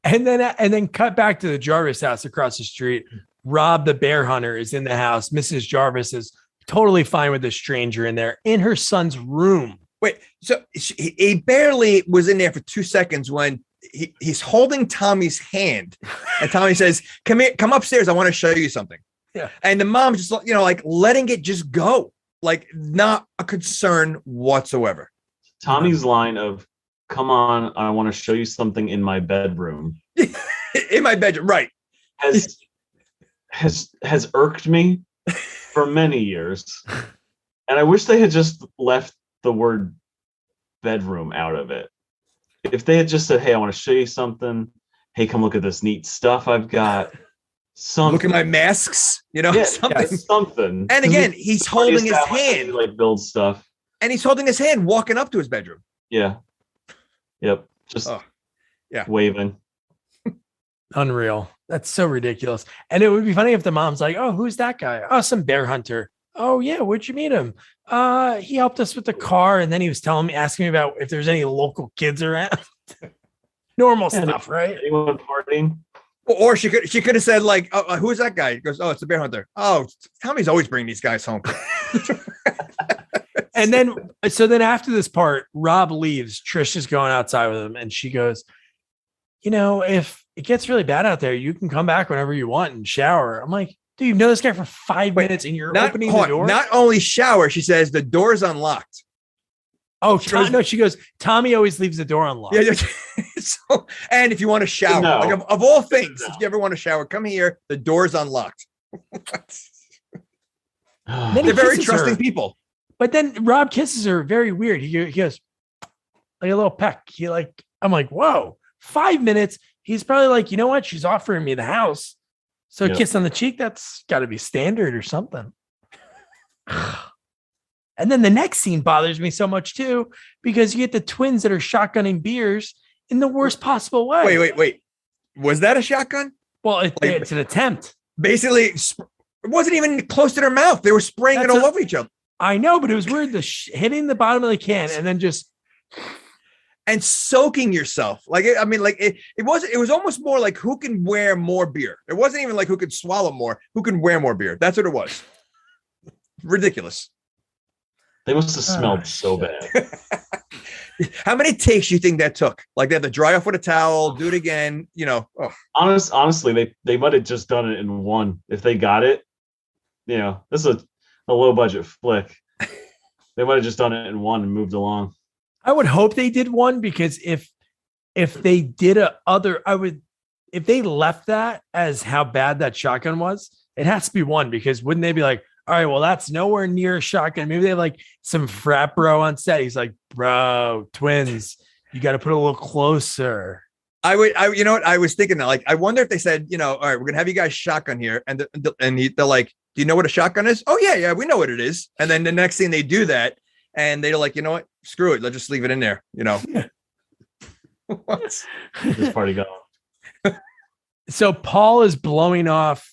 And then cut back to the Jarvis house across the street. Rob the bear hunter is in the house. Mrs. Jarvis is totally fine with the stranger in there in her son's room. Wait, so he barely was in there for 2 seconds when he's holding Tommy's hand and Tommy says, come here, come upstairs. I want to show you something. Yeah. And the mom's just, like letting it just go, like not a concern whatsoever. Tommy's line of, come on, I want to show you something in my bedroom. In my bedroom, right. Has irked me for many years. And I wish they had just left the word bedroom out of it. If they had just said, hey, I want to show you something. Hey, come look at this neat stuff I've got. Something. Look at my masks, something. Yeah, something. And again, he's holding his hand. Like build stuff. And he's holding his hand walking up to his bedroom. Yeah. Yep. Just waving. Unreal. That's so ridiculous. And it would be funny if the mom's like, oh, who's that guy? Oh, some bear hunter. Oh, yeah. Where'd you meet him? He helped us with the car. And then he was asking me about if there's any local kids around. Normal stuff, right? Anyone partying? Or she could have said like, oh, who is that guy? He goes, oh, it's the bear hunter. Oh, Tommy's always bringing these guys home. And then after this part, Rob leaves. Trish is going outside with him. And she goes, if it gets really bad out there, you can come back whenever you want and shower. I'm like, Dude, you know this guy for 5 minutes and you're opening the door? Not only shower, she says the door's unlocked. Oh, she goes, Tommy always leaves the door unlocked. Yeah. So, and if you want to shower, like of all things, if you ever want to shower, come here. The door's unlocked. They're very trusting people. But then Rob kisses her very weird. He goes, like a little peck. I'm like, whoa, 5 minutes. He's probably like, you know what? She's offering me the house. So a kiss on the cheek, that's got to be standard or something. And then the next scene bothers me so much too, because you get the twins that are shotgunning beers in the worst possible way. Wait. Was that a shotgun? Well, it's an attempt. Basically, it wasn't even close to their mouth. They were spraying it all over each other. I know, but it was weird. Hitting the bottom of the can and then just and soaking yourself. It was almost more like who can wear more beer. It wasn't even like who could swallow more, who can wear more beer. That's what it was. Ridiculous. They must have smelled so bad. How many takes do you think that took? Like they had to dry off with a towel, do it again, Honestly, they might have just done it in one. If they got it, this is a low budget flick. They might have just done it in one and moved along. I would hope they did one, because if they did if they left that as how bad that shotgun was, it has to be one, because wouldn't they be like, all right, well, that's nowhere near a shotgun. Maybe they have like some frat bro on set. He's like, bro, twins, you got to put it a little closer. I was thinking that, like, I wonder if they said, all right, we're going to have you guys shotgun here. And they're like, do you know what a shotgun is? Oh yeah, we know what it is. And then the next thing they do that, and they're like, you know what? Screw it. Let's just leave it in there. What? This party going. So Paul is blowing off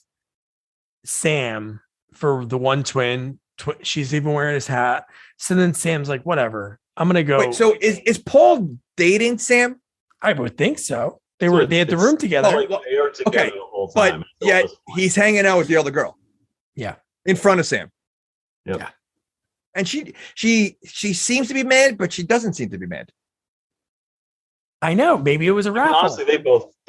Sam for the one twin. She's even wearing his hat. So then Sam's like, whatever, I'm going to go. Wait, so is Paul dating Sam? I would think so. They had the room together. They are together the whole time. But yet he's hanging out with the other girl. Yeah. In front of Sam. Yep. Yeah. And she seems to be mad, but she doesn't seem to be mad. I know. Maybe it was a raffle. Honestly, they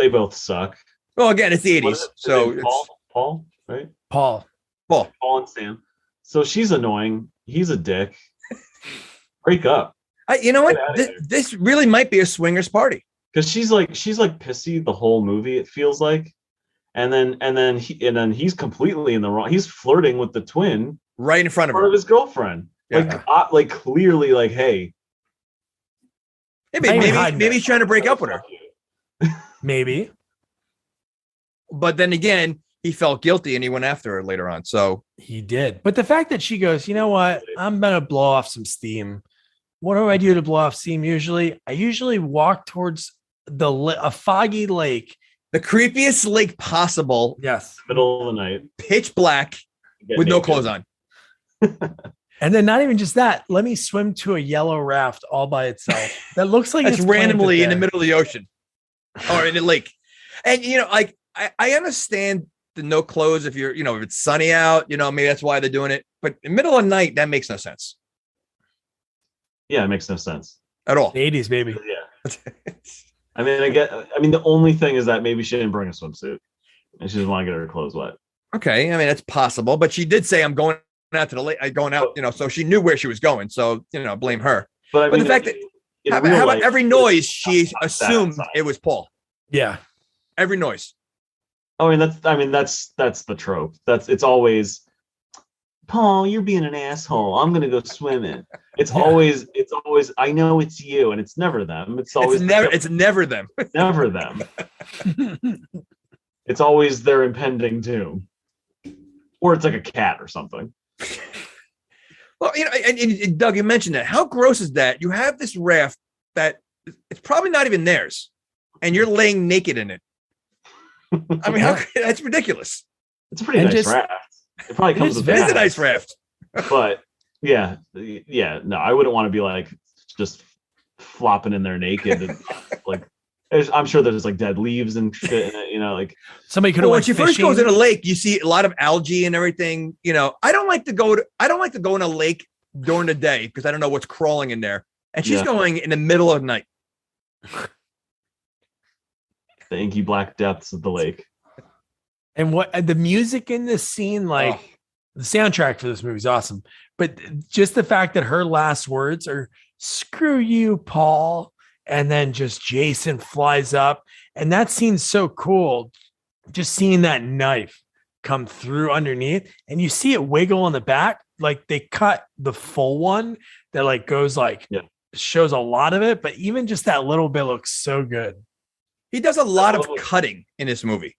both suck. Well, again, it's the 80s. So it's Paul, right? Paul And Sam. So she's annoying. He's a dick. Break up. You know what? This really might be a swingers party. Because she's like pissy the whole movie, it feels like. And then he's completely in the wrong. He's flirting with the twin right in front of her. Of his girlfriend. Yeah. Like clearly, like, hey. Maybe he's trying to break up with her. Maybe. But then again, he felt guilty and he went after her later on. So he did. But the fact that she goes, you know what? I'm going to blow off some steam. What do I do to blow off steam usually? I usually walk towards a foggy lake. The creepiest lake possible. Yes. Middle of the night. Pitch black with no clothes on. And then not even just that. Let me swim to a yellow raft all by itself. That looks like it's randomly in the middle of the ocean or in the lake. And, I understand the no clothes if you're, if it's sunny out, maybe that's why they're doing it. But in the middle of the night, that makes no sense. Yeah, it makes no sense. At all. The 80s, baby. Yeah. The only thing is that maybe she didn't bring a swimsuit and she doesn't want to get her clothes wet. Okay. That's possible. But she did say, I'm going out to the lake, so she knew where she was going. So, blame her. But the fact that, how about every noise she assumed it was Paul? Yeah. Every noise. That's the trope. It's always, Paul, you're being an asshole. I'm gonna go swimming. It's always, I know it's you, and it's never them. It's never them. Never them. It's always their impending doom. Or it's like a cat or something. Well, and Doug, you mentioned that. How gross is that? You have this raft that it's probably not even theirs, and you're laying naked in it. That's ridiculous. It's a pretty nice raft. It probably comes with a nice raft. But yeah, no, I wouldn't want to be like just flopping in there naked. And, like, I'm sure there's like dead leaves and shit in it, like somebody could have. When she first goes in a lake, you see a lot of algae and everything. I don't like to go in a lake during the day because I don't know what's crawling in there. And she's going in the middle of the night. The inky black depths of the lake. And what the music in this scene, like the soundtrack for this movie is awesome. But just the fact that her last words are "screw you, Paul," and then just Jason flies up, and that scene's so cool. Just seeing that knife come through underneath, and you see it wiggle in the back. Like they cut the full one that like goes like shows a lot of it, but even just that little bit looks so good. He does a lot of cutting in this movie.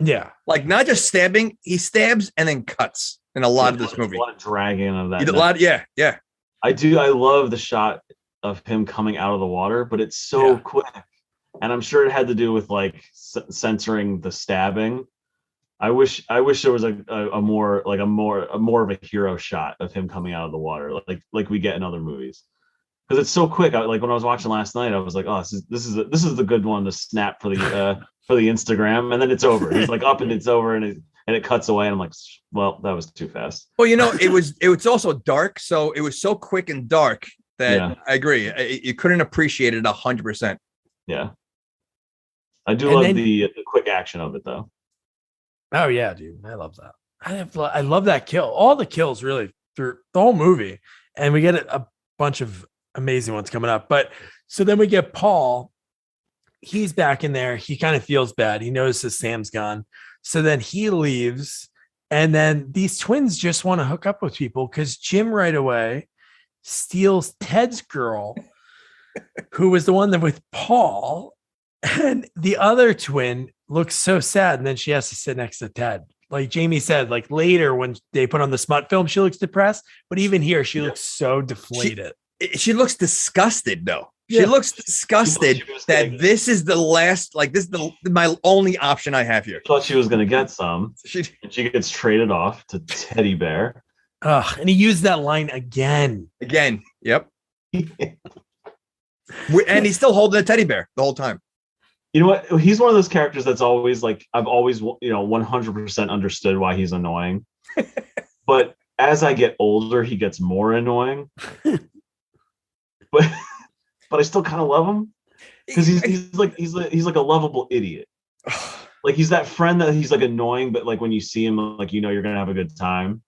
Yeah. Like not just stabbing, he stabs and then cuts in a lot of this movie. A lot of dragging of that. Yeah. I love the shot of him coming out of the water, but it's so quick. And I'm sure it had to do with like censoring the stabbing. I wish there was a more of a hero shot of him coming out of the water, like we get in other movies. Because it's so quick. Like when I was watching last night, I was like, "Oh, this is the good one to snap for the Instagram," and then it's over. He's like up and it's over, and it cuts away, and I'm like, "Well, that was too fast." Well, it was also dark, so it was so quick and dark that I agree. You couldn't appreciate it 100%. Yeah, I do love the quick action of it, though. Oh yeah, dude, I love that. I love that kill. All the kills really through the whole movie, and we get a bunch of amazing ones coming up. But so then we get Paul. He's back in there. He kind of feels bad. He notices Sam's gone. So then he leaves. And then these twins just want to hook up with people because Jim right away steals Ted's girl, who was the one that with Paul. And the other twin looks so sad. And then she has to sit next to Ted. Like Jamie said, like later when they put on the smut film, she looks depressed. But even here, she looks so deflated. She looks disgusted though. She looks disgusted that this is the last, like this is my only option I have here. Thought she was going to get some. And she gets traded off to Teddy Bear. And he used that line again. Yep. And he's still holding a teddy bear the whole time. You know what? He's one of those characters that's always like, I've always, 100% understood why he's annoying. But as I get older, he gets more annoying. But I still kind of love him because he's like a lovable idiot. Like he's that friend that he's like annoying, but like when you see him, like you're gonna have a good time.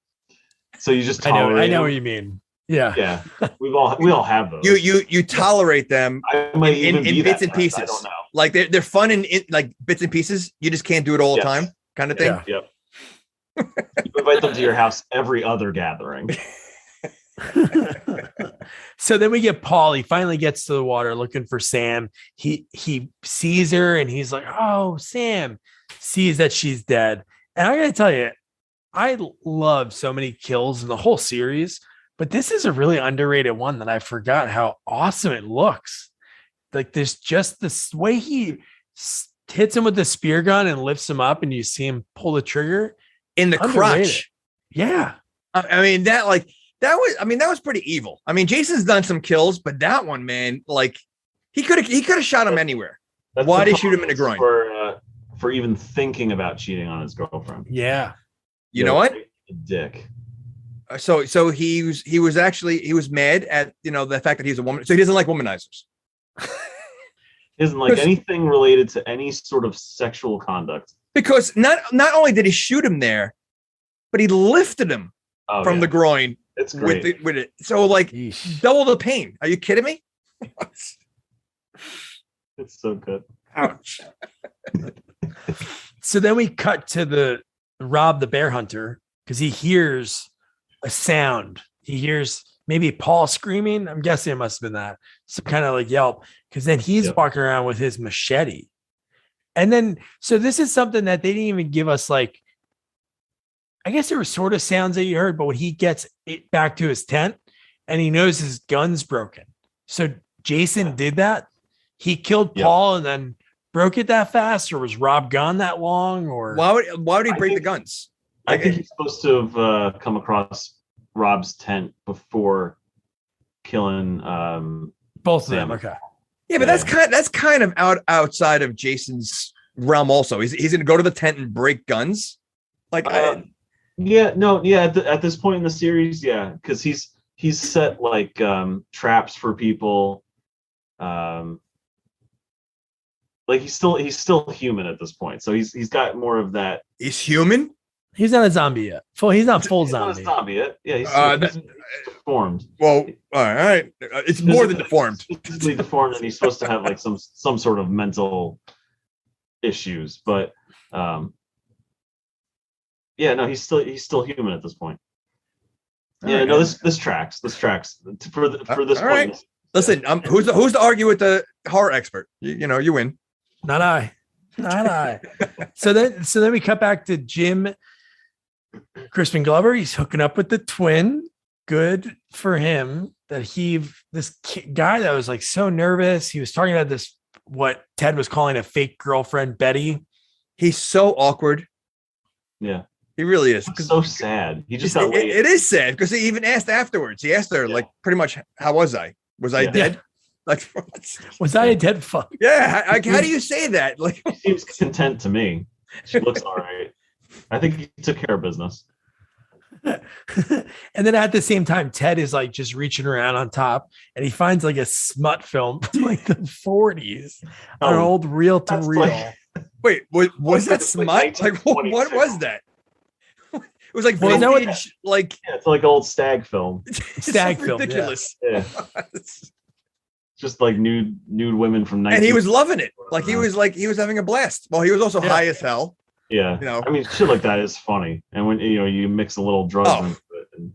So you just tolerate I know him. what you mean. Yeah. We all have those. You tolerate them in bits and pieces. I don't know. Like they're fun in like bits and pieces. You just can't do it all the time, kind of thing. Yep. You invite them to your house every other gathering. So then we get Paul. He finally gets to the water looking for Sam. He sees her and he's like, "Oh, Sam," sees that she's dead. And I gotta tell you, I love so many kills in the whole series, but this is a really underrated one that I forgot how awesome it looks. Like there's just this way he hits him with the spear gun and lifts him up, and you see him pull the trigger in the crotch. Yeah, I mean that was pretty evil. I mean, Jason's done some kills, but that one, man, like he could have shot him anywhere. Why did he shoot him in the groin? For even thinking about cheating on his girlfriend. Yeah. You know what? Dick. So he was mad at the fact that he's a woman. So he doesn't like womanizers. He doesn't like anything related to any sort of sexual conduct. Because not only did he shoot him there, but he lifted him from the groin. It's great. With it. So like double the pain. Are you kidding me? It's so good. Ouch. So then we cut to the Rob the bear hunter because he hears a sound. He hears maybe Paul screaming. I'm guessing it must have been that. Some kind of like yelp. Because then he's walking around with his machete. And then, so this is something that they didn't even give us like, I guess there were sort of sounds that you heard, but when he gets it back to his tent and he knows his gun's broken. So Jason did that. He killed Paul and then broke it that fast, or was Rob gone that long? Or why would he break the guns? I think he's supposed to have come across Rob's tent before killing both of them. Okay. Yeah, but that's kind of outside of Jason's realm. Also, he's going to go to the tent and break guns. Like, at this point in the series, because he's set like traps for people. like he's still human at this point. So he's got more of that. He's human. He's not a zombie yet. He's not full He's not zombie. a zombie yet. Yeah, he's deformed. Well, all right. It's more than deformed. Physically deformed, and he's supposed to have like some sort of mental issues. But yeah, no, he's still human at this point. Yeah, no, this tracks. This tracks for this all point. Right. Listen, who's to argue with the horror expert? You win. Not I. So then we cut back to Jim Crispin Glover. He's hooking up with the twin. Good for him that this guy that was like so nervous. He was talking about this, what Ted was calling a fake girlfriend, Betty. He's so awkward. Yeah. He really is. It's so sad. He just got it is sad because he even asked afterwards. He asked her like pretty much, how was I? Was I dead? Like, was I a dead fuck? Yeah. How do you say that? Like, she seems content to me. She looks all right. I think he took care of business. And then at the same time, Ted is like just reaching around on top, and he finds like a smut film from like the 40s, an old reel to reel. Like, wait, was that smut? Like, what was that? It was like vintage, like it's like old stag film. Stag film, ridiculous. Yeah. Just like nude women from 19. And he was loving it. Like he was having a blast. Well, he was also high as hell. Yeah. I mean, shit like that is funny. And when you mix a little drugs into it. And,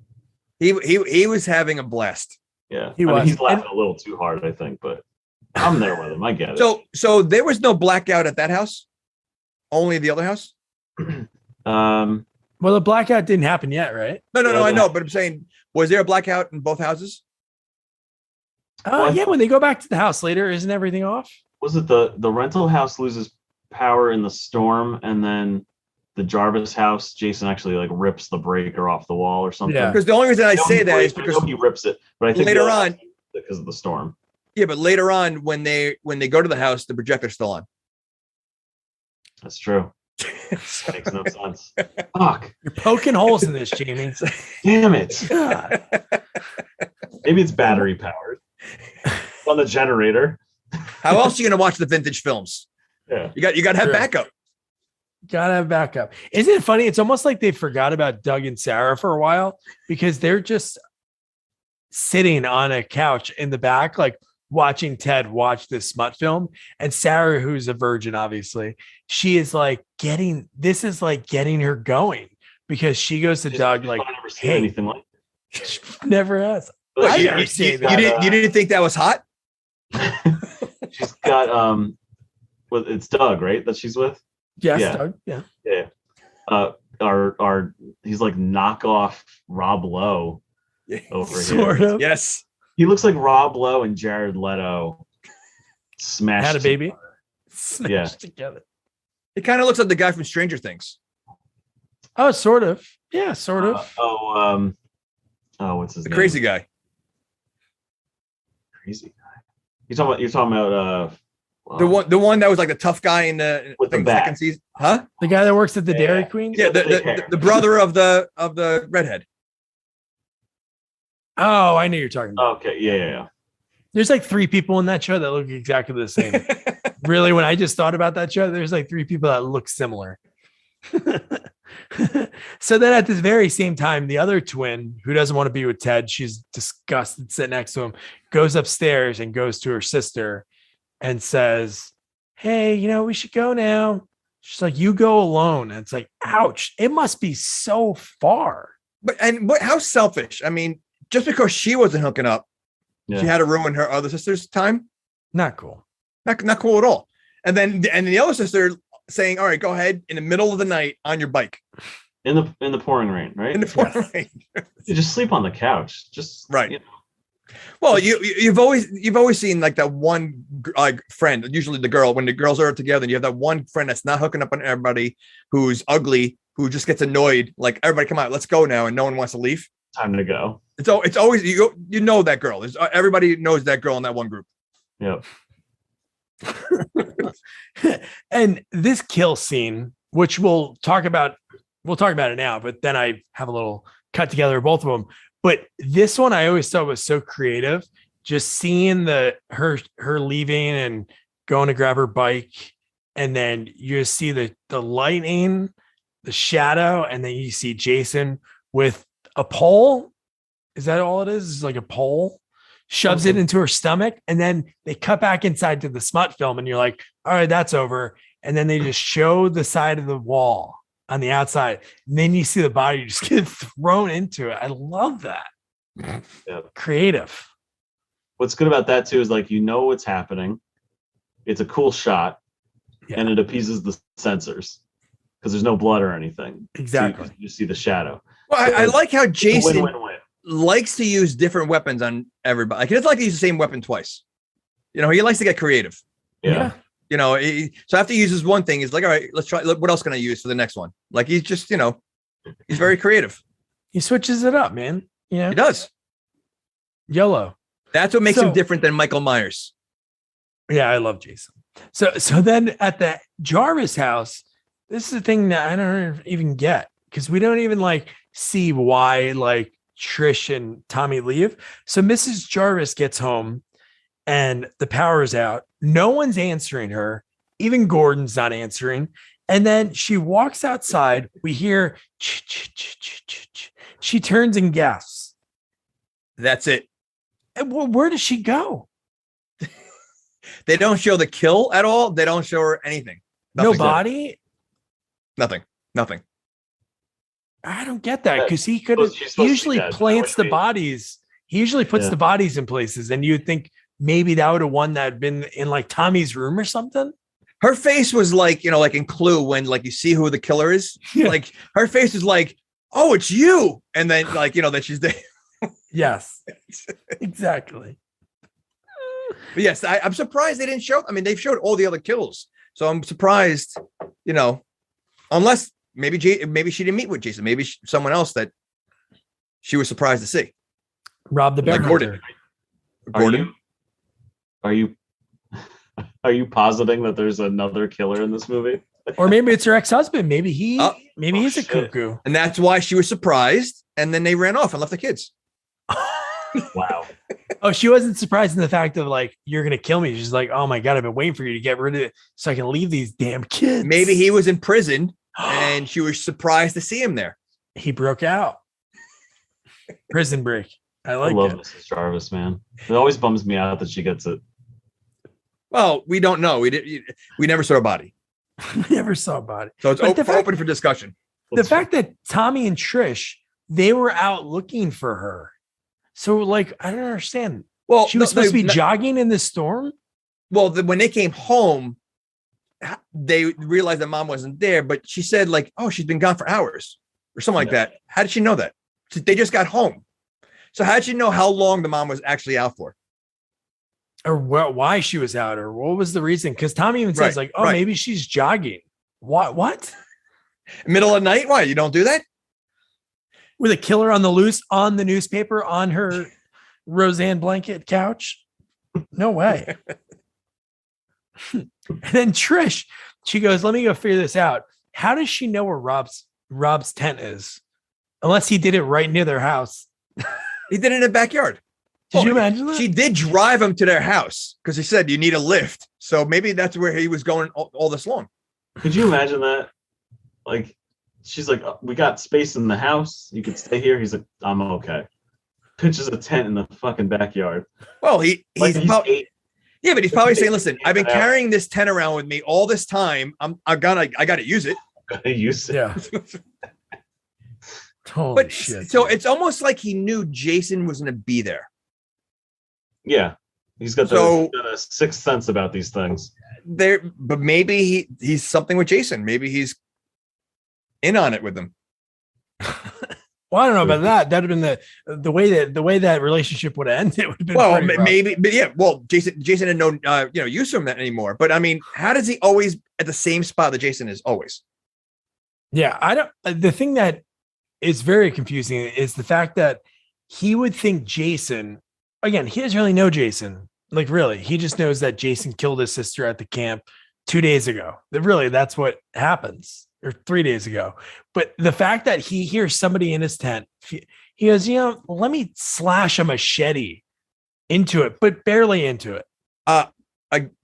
he was having a blast. Yeah. He's laughing a little too hard, I think, but I'm there with him. I get it. So there was no blackout at that house? Only the other house? Well, the blackout didn't happen yet, right? No, I know, but I'm saying, was there a blackout in both houses? Yeah, when they go back to the house later, isn't everything off? Was it the rental house loses power in the storm, and then the Jarvis house, Jason actually like rips the breaker off the wall or something? Yeah. Because the only reason I say that is because he rips it, but I think later on, because of the storm. Yeah, but later on, when they go to the house, the projector's still on. That's true. Makes no sense. Fuck. You're poking holes in this, Jamie. Damn it. God. Maybe it's battery powered on the generator. How else are you gonna watch the vintage films? Yeah. You got to have backup. Gotta have backup. Isn't it funny? It's almost like they forgot about Doug and Sarah for a while because they're just sitting on a couch in the back, like watching Ted watch this smut film. And Sarah, who's a virgin, obviously, she is like getting her going because she goes to Doug like, never seen anything like that. Never has. You didn't think that was hot? She's got it's Doug, right? That she's with? Yes, yeah. Doug. Yeah. Yeah. He's like knockoff Rob Lowe over sort here. Of. Yes. He looks like Rob Lowe and Jared Leto smashed. Had a baby. Smashed together. It kind of looks like the guy from Stranger Things. Oh, sort of. Yeah, sort of. What's his name? The crazy guy. Crazy guy. You're talking about the one that was like the tough guy in the second season, huh? The guy that works at the Dairy Queen. Yeah, the brother of the redhead. Oh, I know you're talking about. Okay, yeah. There's like 3 people in that show that look exactly the same. Really, when I just thought about that show, there's like 3 people that look similar. So then at this very same time, the other twin who doesn't want to be with Ted, she's disgusted sitting next to him, goes upstairs and goes to her sister and says, "Hey, we should go now." She's like, "You go alone." And it's like, ouch, it must be so far. But how selfish. I mean, just because she wasn't hooking up, she had to ruin her other sister's time. Not cool. Not cool at all. And then the other sister saying, "All right, go ahead in the middle of the night on your bike." In the pouring rain, right? In the pouring rain. You just sleep on the couch. Just right. Well, you've always seen like that one like friend, usually the girl, when the girls are together, and you have that one friend that's not hooking up on everybody, who's ugly, who just gets annoyed. Like, everybody come out, let's go now, and no one wants to leave. Time to go. It's always that girl. Everybody knows that girl in that one group. Yep. And this kill scene, which we'll talk about it now, but then I have a little cut together of both of them. But this one I always thought was so creative. Just seeing her leaving and going to grab her bike, and then you see the lightning, the shadow, and then you see Jason with a pole. Is that all it is? It's like a pole, shoves it into her stomach, and then they cut back inside to the smut film, and you're like, all right, that's over. And then they just show the side of the wall on the outside, and then you see the body just get thrown into it. I love that. Yeah. Creative. What's good about that too is like, you know what's happening. It's a cool shot, and it appeases the censors because there's no blood or anything. Exactly. So you see the shadow. Well, I like how Jason win-win-win. likes to use different weapons on everybody. Like, he doesn't like to use the same weapon twice. You know, he likes to get creative. Yeah. You know, so after he uses one thing, he's like, all right, let's try. What else can I use for the next one? Like, he's just, you know, he's very creative. He switches it up, man. Yeah, He does. YOLO. That's what makes him different than Michael Myers. Yeah, I love Jason. So then at the Jarvis house, this is the thing that I don't even get, because we don't even like see why like Trish and Tommy leave. So Mrs. Jarvis gets home and the power's out. No one's answering her. Even Gordon's not answering. And then she walks outside. We hear she turns and gasps. That's it. And where does she go? They don't show the kill at all. They don't show her anything. No body? Nothing. I don't get that, because he could have usually plants the bodies. He usually puts the bodies in places, and you'd think maybe that would have one that had been in like Tommy's room or something. Her face was like, you know, like in Clue when like you see who the killer is. Yeah. Like her face is like, oh, it's you. And then like, you know, that she's there. Yes, exactly. But yes, I'm surprised they didn't show. I mean, they've showed all the other kills. So I'm surprised, you know, unless maybe she didn't meet with Jason. Maybe someone else that she was surprised to see. Rob the bear. Like Gordon. Are you positing that there's another killer in this movie? Or maybe it's her ex-husband. Maybe he's a cuckoo. And that's why she was surprised. And then they ran off and left the kids. Wow. Oh, she wasn't surprised in the fact of like, you're going to kill me. She's like, oh my God, I've been waiting for you to get rid of it so I can leave these damn kids. Maybe he was in prison and she was surprised to see him there. He broke out. Prison break. I love it. Mrs. Jarvis, man. It always bums me out that she gets it. Well, we don't know. We never saw a body. We never saw a body. So it's open for discussion. The fact that Tommy and Trish, they were out looking for her. So, like, I don't understand. Well, she was supposed to be jogging in the storm. Well, when they came home, they realized that mom wasn't there, but she said, like, oh, she's been gone for hours or something like that. How did she know that? They just got home. So how did she know how long the mom was actually out for? Or why she was out, or what was the reason? Because Tommy even says, like, oh, maybe she's jogging. What? Middle of the night? Why? You don't do that? With a killer on the loose on the newspaper on her Roseanne blanket couch? No way. And then Trish, she goes, let me go figure this out. How does she know where Rob's tent is? Unless he did it right near their house. He did it in the backyard. Did you imagine that? She did drive him to their house because he said, you need a lift. So maybe that's where he was going all this long. Could you imagine that? Like, she's like, oh, we got space in the house. You could stay here. He's like, I'm okay. Pitches a tent in the fucking backyard. Well, but he's probably saying, listen, I've been carrying this tent around with me all this time. I gotta use it. Gotta use it. Yeah. Holy shit. So it's almost like he knew Jason was going to be there. Yeah. He's got a sixth sense about these things. But maybe he's something with Jason. Maybe he's in on it with them. Well, I don't know about that. That'd have been the way that relationship would have ended. It would have been well, maybe, but yeah. Well, Jason had no use for him that anymore. But I mean, how does he always at the same spot that Jason is always? Yeah, I don't. The thing that is very confusing is the fact that he would think Jason. Again, he doesn't really know Jason. Like, really, he just knows that Jason killed his sister at the camp 2 days ago. Really, that's what happens. Or 3 days ago. But the fact that he hears somebody in his tent, he goes, let me slash a machete into it, but barely into it.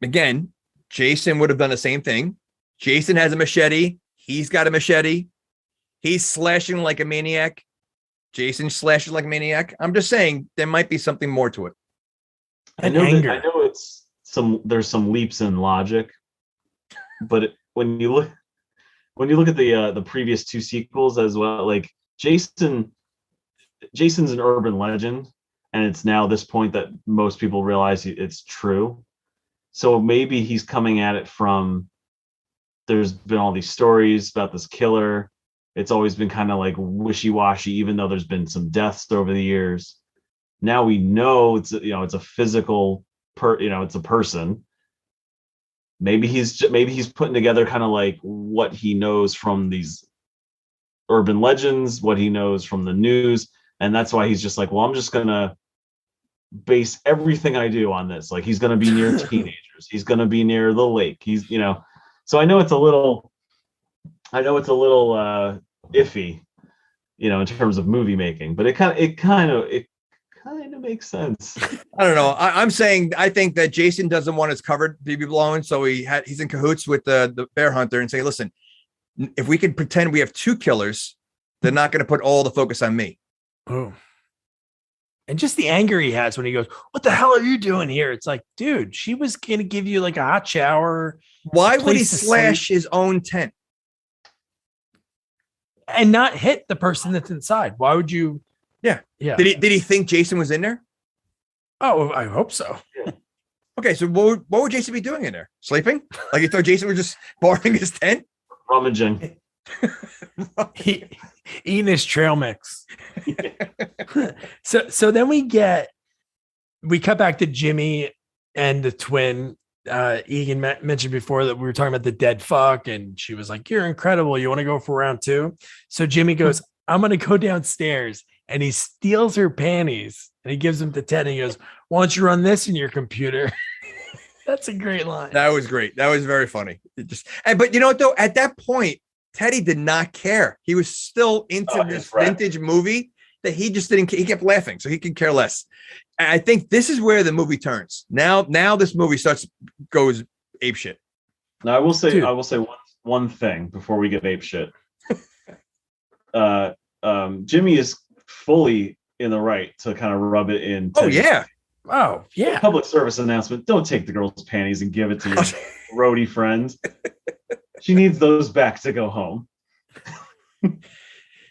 Again, Jason would have done the same thing. Jason has a machete. He's got a machete. He's slashing like a maniac. Jason slashes like a maniac. I'm just saying there might be something more to it. I know there's some leaps in logic, but when you look at the previous two sequels as well, like Jason's an urban legend, and it's now this point that most people realize it's true. So maybe he's coming at it from, there's been all these stories about this killer. It's always been kind of like wishy-washy, even though there's been some deaths over the years. Now we know it's a physical it's a person. Maybe he's putting together kind of like what he knows from these urban legends, what he knows from the news, and that's why he's just like, well, I'm just gonna base everything I do on this. Like, he's gonna be near teenagers, he's gonna be near the lake. He's so I know it's a little iffy, in terms of movie making, but it kind of makes sense. I don't know. I'm saying I think that Jason doesn't want his cover to be blown, so he's in cahoots with the bear hunter and say, listen, if we can pretend we have two killers, they're not going to put all the focus on me. Oh. And just the anger he has when he goes, what the hell are you doing here? It's like, dude, she was going to give you like a hot shower. Why would he slash his own tent? And not hit the person that's inside? Why would you? Yeah. Did he think Jason was in there? Oh, I hope so. Yeah. Okay, so what would Jason be doing in there? Sleeping? Like, you thought Jason was just borrowing his tent? Rummaging. Eating his trail mix. So then we cut back to Jimmy and the twin. Egan mentioned before that we were talking about the dead fuck, and she was like, you're incredible, you want to go for round two? So Jimmy goes, I'm gonna go downstairs, and he steals her panties and he gives them to Ted and he goes, why don't you run this in your computer? That's a great line. That was great. That was very funny. But you know what though, at that point Teddy did not care. He was still into this vintage movie that he just didn't. He kept laughing, so he could care less. And I think this is where the movie turns. Now this movie goes ape shit. Now I will say one thing before we get ape shit. Jimmy is fully in the right to kind of rub it in. Oh yeah. Oh yeah. Public service announcement: don't take the girl's panties and give it to your roadie friend. She needs those back to go home.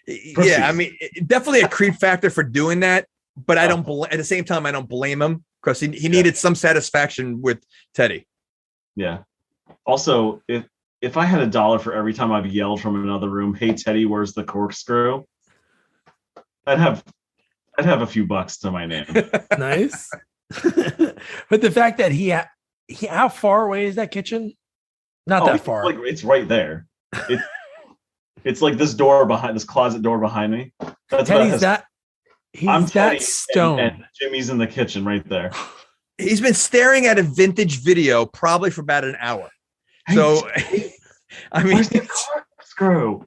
Yeah, I mean, definitely a creep factor for doing that, but I don't. At the same time, I don't blame him because he needed some satisfaction with Teddy. Yeah. Also, if I had $1 for every time I've yelled from another room, "Hey Teddy, where's the corkscrew?" I'd have a few bucks to my name. Nice. But the fact that he how far away is that kitchen? Not that far. Like, it's right there. It's like this closet door behind me. That's Teddy's he's that stone. And Jimmy's in the kitchen right there. He's been staring at a vintage video probably for about an hour. So, I mean, screw.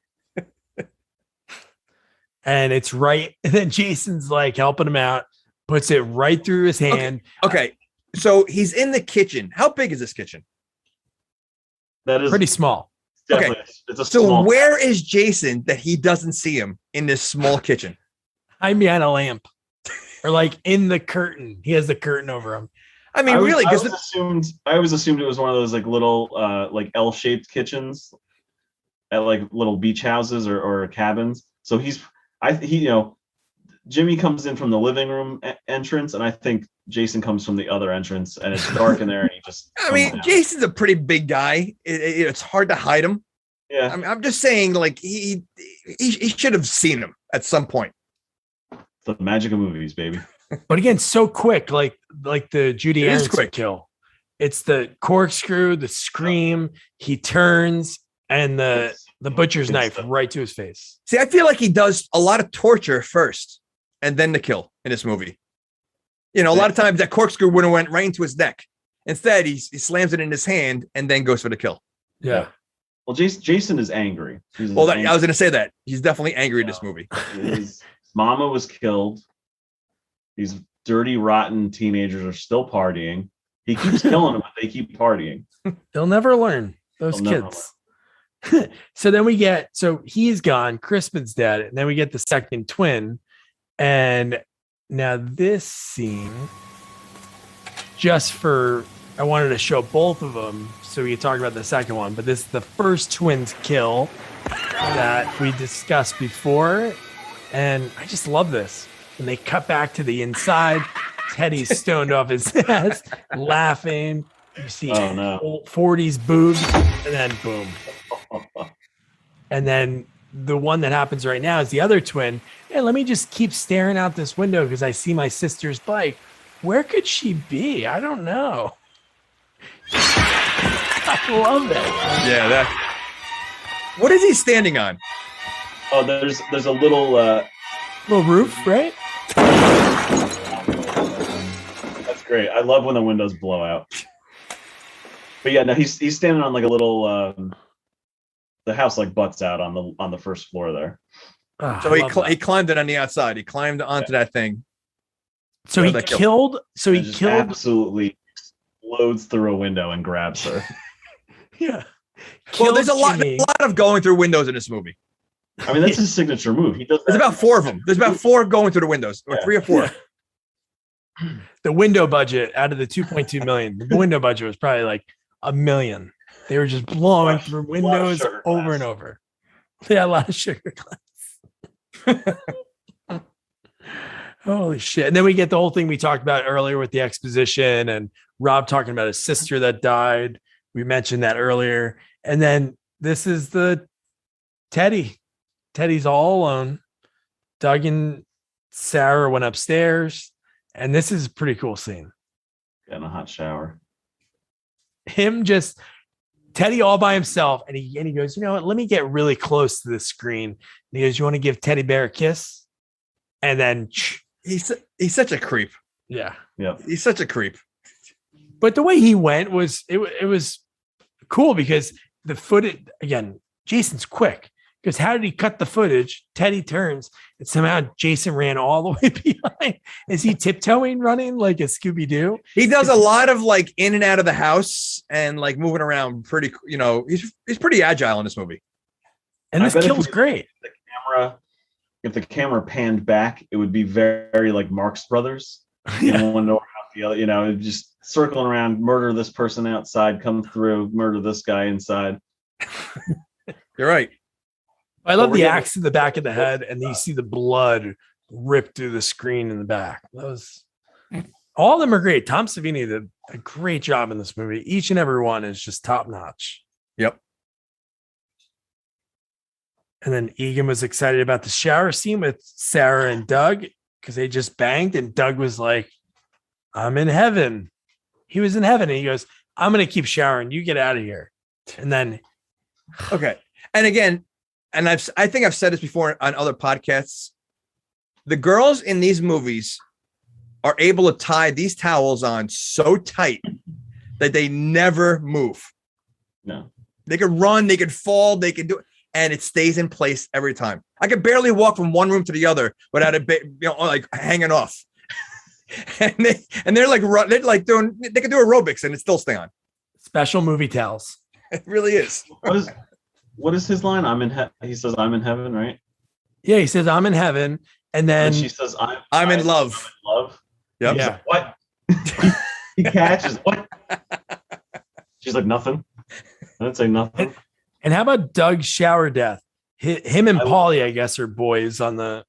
And it's right. And then Jason's like helping him out, puts it right through his hand. Okay. So he's in the kitchen. How big is this kitchen? That is pretty small. Definitely. Okay. It's a so small. Where is Jason that he doesn't see him in this small kitchen? I'm behind a lamp, or like in the curtain. He has the curtain over him. I mean, really? I always assumed it was one of those like little like L-shaped kitchens at like little beach houses or cabins. So Jimmy comes in from the living room entrance, and I think Jason comes from the other entrance, and it's dark in there, and he just. I mean, Jason's a pretty big guy. It's hard to hide him. Yeah, I mean, I'm just saying, like he should have seen him at some point. The magic of movies, baby. But again, so quick, like the Judy Aronson kill. It's the corkscrew, the scream. He turns, and the butcher's knife right to his face. See, I feel like he does a lot of torture first, and then the kill in this movie. A lot of times that corkscrew would have went right into his neck. Instead, he slams it in his hand and then goes for the kill. Yeah. Well, Jason is angry. I was going to say that. He's definitely angry in this movie. His mama was killed. These dirty, rotten teenagers are still partying. He keeps killing them, but they keep partying. They'll never learn. Those kids. So then he's gone. Crispin's dead. And then we get the second twin. And now this scene, I wanted to show both of them so we could talk about the second one. But this is the first twins kill that we discussed before. And I just love this. And they cut back to the inside. Teddy's stoned off his ass, laughing. You see old 40s boobs, and then boom. And then the one that happens right now is the other twin. Hey, let me just keep staring out this window because I see my sister's bike. Where could she be? I don't know. I love that. Yeah, what is he standing on? Oh, there's a little roof, right? That's great. I love when the windows blow out. But yeah, no, he's standing on like a little the house like butts out on the first floor there. So he climbed it on the outside. He climbed onto that thing. So he killed. So he killed. Absolutely explodes through a window and grabs her. Yeah. Well, there's a lot of going through windows in this movie. I mean, that's his signature move. He does. There's about 4 of them. There's about 4 going through the windows, or 3 or 4. Yeah. The window budget out of the 2.2 million, the window budget was probably like $1 million. They were just blowing through windows over and over. Yeah, a lot of sugar glass. Holy shit. And then we get the whole thing we talked about earlier with the exposition and Rob talking about his sister that died. We mentioned that earlier. And then this is the Teddy. Teddy's all alone. Doug and Sarah went upstairs. And this is a pretty cool scene. In a hot shower. Teddy all by himself. And he goes, you know what? Let me get really close to the screen. And he goes, you want to give Teddy Bear a kiss? And then he's such a creep. Yeah. Yeah. He's such a creep. But the way he went was, it was cool because the footage, again, Jason's quick. Because how did he cut the footage? Teddy turns and somehow Jason ran all the way behind. Is he tiptoeing running like a Scooby-Doo? He does a lot of like in and out of the house and like moving around pretty, he's pretty agile in this movie. And this kill's great. If the camera panned back, it would be very, very like Marx Brothers. Yeah. One door out the other, just circling around, murder this person outside, come through, murder this guy inside. You're right. I love the axe in the back of the head, and then you see the blood rip through the screen in the back. All of them are great. Tom Savini did a great job in this movie. Each and every one is just top notch. Yep. And then Egan was excited about the shower scene with Sarah and Doug because they just banged, and Doug was like, "I'm in heaven." He was in heaven, and he goes, "I'm going to keep showering. You get out of here." And then, okay. And again. And I think I've said this before on other podcasts. The girls in these movies are able to tie these towels on so tight that they never move. No. They could run, they could fall, they could do it, and it stays in place every time. I could barely walk from one room to the other without it, like hanging off. and they're like they could do aerobics and it still stay on. Special movie towels. It really is. What is his line? He says, "I'm in heaven," right? Yeah, he says, "I'm in heaven," and then she says, "I'm in love." I'm in love. Yep. Yeah. Like, what? He catches what? She's like, "Nothing." I didn't say nothing. And how about Doug's shower death? Him and Paulie, I guess, are boys on the,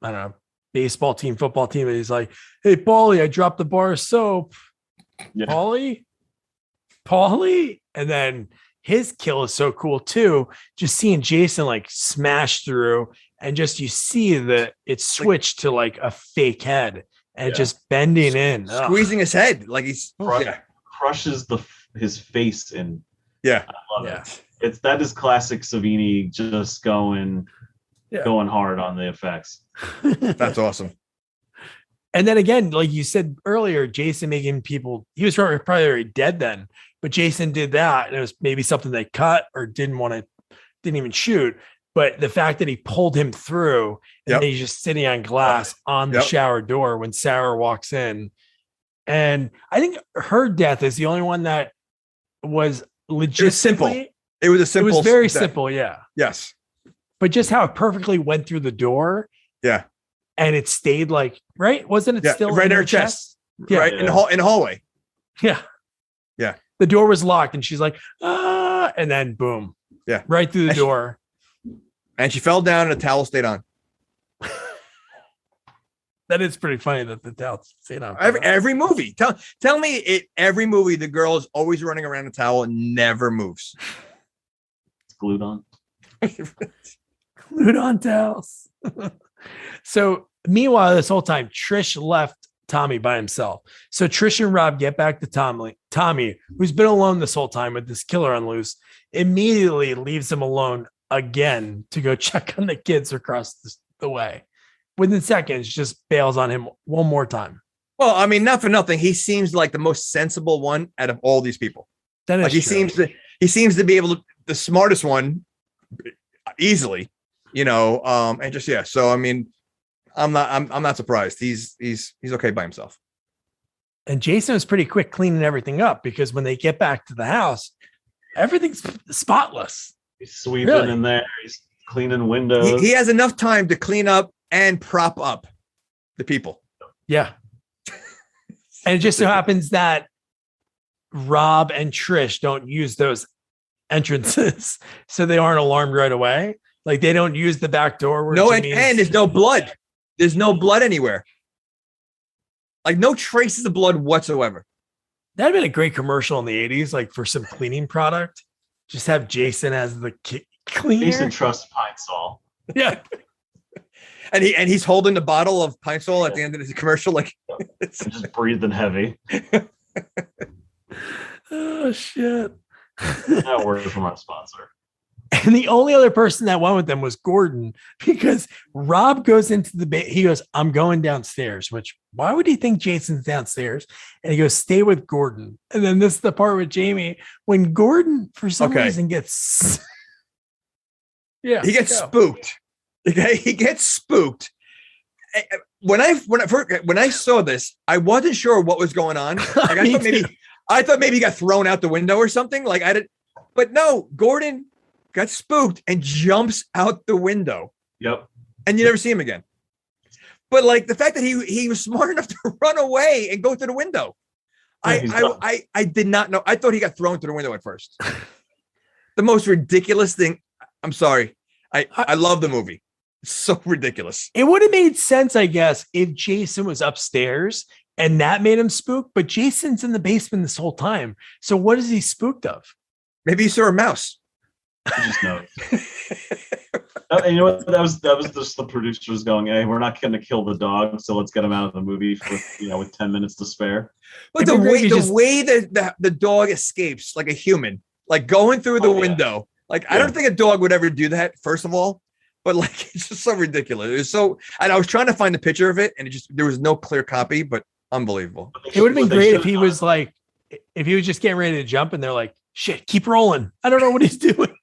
I don't know, baseball team, football team. And he's like, "Hey, Paulie, I dropped the bar of soap." Yeah. Paulie, and then. His kill is so cool too. Just seeing Jason like smash through and just you see that it switched to like a fake head and just bending in, squeezing his head like he's crushes his face in. Yeah, I love it. That is classic Savini, just going hard on the effects. That's awesome. And then again, like you said earlier, Jason making people, he was probably already dead then, but Jason did that. And it was maybe something they cut or didn't even shoot. But the fact that he pulled him through and he's just sitting on glass on the shower door when Sarah walks in, And I think her death is the only one that was legit simple. It was a simple. It was very death. simple. Yeah. Yes. But just how it perfectly went through the door. Yeah. And it stayed like, right? Wasn't it still right in her chest? Yeah. Right in the hallway. Yeah. Yeah. The door was locked and she's like, ah, and then boom. Yeah. Right through the door. And she fell down and the towel stayed on. That is pretty funny that the towel stayed on. Every movie. Tell me every movie the girl is always running around the towel and never moves. It's glued on. Glued on towels. So meanwhile, this whole time, Trish left Tommy by himself. So Trish and Rob get back to Tommy, who's been alone this whole time with this killer on loose, immediately leaves him alone again to go check on the kids across the way. Within seconds, just bails on him one more time. Well, I mean, not for nothing. He seems like the most sensible one out of all these people. That is like he seems to be able to the smartest one easily, and just yeah. So I mean, I'm not surprised. He's okay by himself. And Jason was pretty quick cleaning everything up because when they get back to the house, everything's spotless. He's sweeping in there. He's cleaning windows. He has enough time to clean up and prop up the people. Yeah. And it just so happens that Rob and Trish don't use those entrances, so they aren't alarmed right away. Like they don't use the back door. And there's no blood. There's no blood anywhere. Like no traces of blood whatsoever. That'd been a great commercial in the 80s, like for some cleaning product. Just have Jason as the cleaner. Jason trusts Pine Sol. Yeah. And he's holding the bottle of Pine Sol at the end of the commercial, like just breathing heavy. Oh shit! That word from our sponsor. And the only other person that went with them was Gordon, because Rob goes into the he goes, "I'm going downstairs." Which why would he think Jason's downstairs? And he goes, "Stay with Gordon." And then this is the part with Jamie when Gordon for some reason gets he gets spooked. Okay, he gets spooked. When I saw this, I wasn't sure what was going on. Like I thought maybe he got thrown out the window or something. Like but no, Gordon got spooked and jumps out the window. Yep. And you never see him again. But like the fact that he was smart enough to run away and go through the window. I did not know. I thought he got thrown through the window at first. The most ridiculous thing. I'm sorry. I love the movie. It's so ridiculous. It would have made sense, I guess, if Jason was upstairs and that made him spook, but Jason's in the basement this whole time. So what is he spooked of? Maybe he saw a mouse. I just know. And you know what? That was just the producers going, "Hey, we're not going to kill the dog, so let's get him out of the movie with 10 minutes to spare." But the way that the dog escapes like a human, like going through the window, like I don't think a dog would ever do that. First of all. But like it's just so ridiculous. It was so, and I was trying to find the picture of it, and there was no clear copy, but unbelievable. It would have been great if he was just getting ready to jump, and they're like, "Shit, keep rolling." I don't know what he's doing.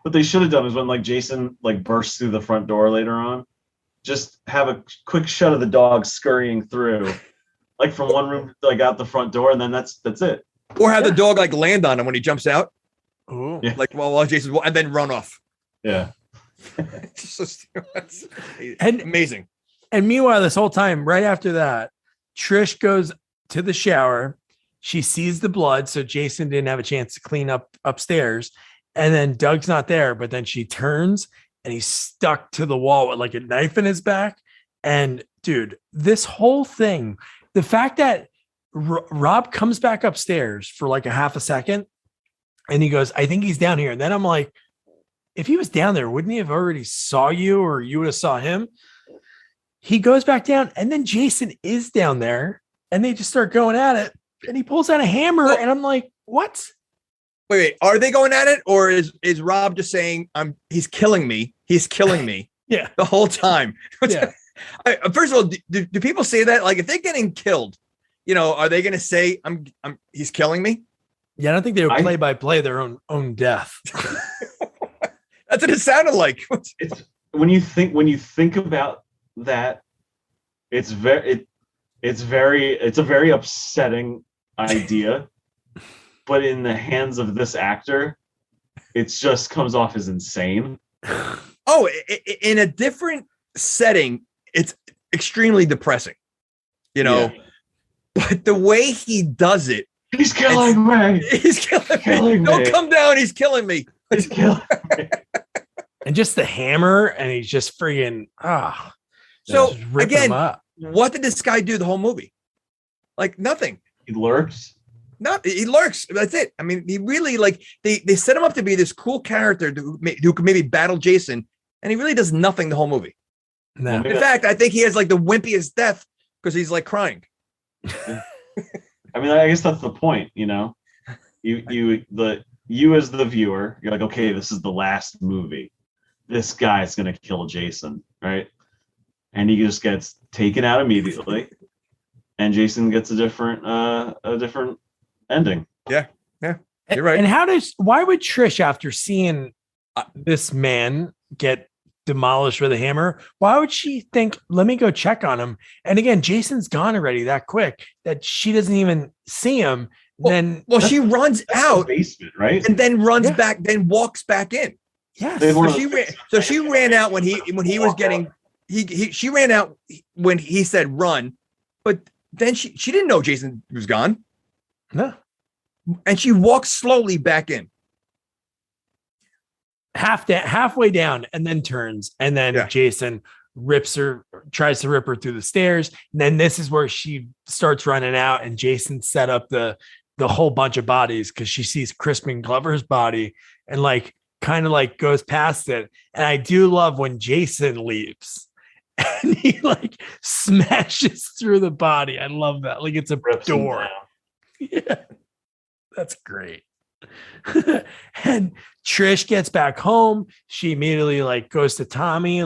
What they should have done is when like Jason like bursts through the front door later on, just have a quick shot of the dog scurrying through, like from one room like out the front door, and then that's it. Or have the dog like land on him when he jumps out. Ooh. Yeah. Like while Jason's and then run off. Yeah. And amazing. And meanwhile, this whole time, right after that, Trish goes to the shower. She sees the blood, so Jason didn't have a chance to clean up upstairs. And then Doug's not there, but then she turns and he's stuck to the wall with like a knife in his back. And dude, this whole thing, the fact that Rob comes back upstairs for like a half a second and he goes, "I think he's down here." And then I'm like, if he was down there, wouldn't he have already saw you or you would have saw him? He goes back down and then Jason is down there and they just start going at it and he pulls out a hammer and I'm like, what? Wait, are they going at it? Or is Rob just saying, he's killing me. He's killing me. Yeah. The whole time. Yeah. First of all, do people say that? Like if they're getting killed, are they going to say, he's killing me? Yeah, I don't think they would play by play their own death. That's what it sounded like. It's when you think about that, it's it's a very upsetting idea, but in the hands of this actor, it just comes off as insane. Oh, in a different setting, it's extremely depressing, Yeah. but the way he does it, He's killing me. He's killing me. Don't come down. He's killing me. He's killing me. And just the hammer, and he's just freaking So just ripping again, him up. what did this guy do the whole movie? Like nothing. He lurks. He lurks. That's it. I mean, he really they set him up to be this cool character who could maybe battle Jason, and he really does nothing the whole movie. No. In fact, I think he has like the wimpiest death because he's like crying. I mean, I guess that's the point, you know. You as the viewer, you're like, okay, this is the last movie. This guy's gonna kill Jason, right? And he just gets taken out immediately, and Jason gets a different ending. Yeah, you're right. And why would Trish, after seeing this man get demolished with a hammer, why would she think, let me go check on him? And again, Jason's gone already that quick that she doesn't even see him. Then she runs out the basement, right? and then runs back, then walks back in. Yes. So she ran out when he was getting she ran out when he said run, but then she didn't know Jason was gone. No. And she walks slowly back in. Halfway down, and then turns, and then Jason tries to rip her through the stairs. And then this is where she starts running out, and Jason set up the whole bunch of bodies because she sees Crispin Glover's body and kind of goes past it. And I do love when Jason leaves and he smashes through the body. I love that. Like it's a door. Yeah, that's great. And Trish gets back home. She immediately goes to Tommy,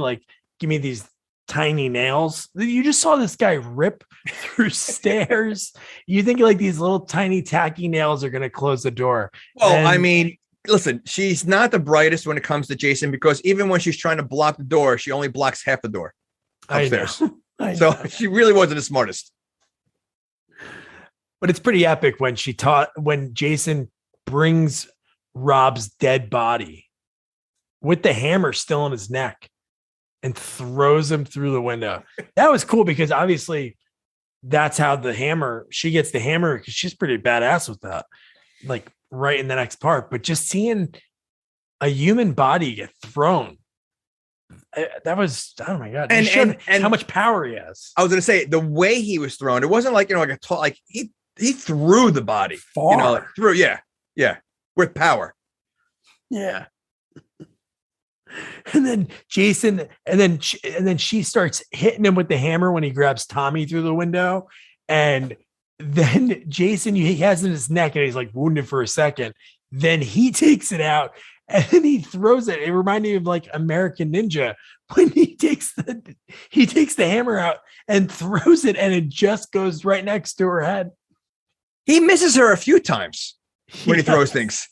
give me these tiny nails. You just saw this guy rip through stairs. You think these little tiny tacky nails are going to close the door. Well, I mean, listen, she's not the brightest when it comes to Jason, because even when she's trying to block the door, she only blocks half the door upstairs. I know. So she really wasn't the smartest. But it's pretty epic when when Jason brings Rob's dead body with the hammer still in his neck and throws him through the window. That was cool because obviously that's how she gets the hammer, because she's pretty badass with that, right in the next part. But just seeing a human body get thrown, that was, oh my God. And how much power he has. I was going to say, the way he was thrown, it wasn't he threw the body far. Yeah. With power. Yeah. And then Jason, and then she starts hitting him with the hammer when he grabs Tommy through the window. And then Jason, he has it in his neck and he's wounded for a second. Then he takes it out and then he throws it. It reminded me of American Ninja when he takes the hammer out and throws it, and it just goes right next to her head. He misses her a few times when he throws things,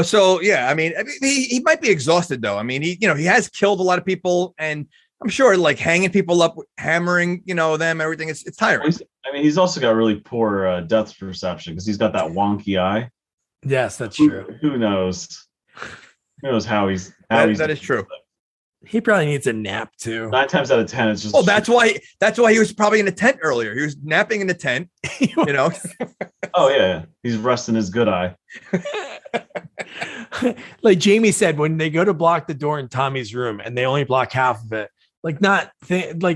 so yeah, I mean, he might be exhausted though. I mean, he has killed a lot of people, and I'm sure hanging people up, hammering, them, everything. It's tiring. He's also got really poor depth perception because he's got that wonky eye. Yes, that's true. Who knows? Who knows how he's that is true. He probably needs a nap too. 9 times out of 10, it's just. Oh, that's why he was probably in a tent earlier. He was napping in the tent, Oh yeah, he's resting his good eye. Like Jamie said, when they go to block the door in Tommy's room and they only block half of it,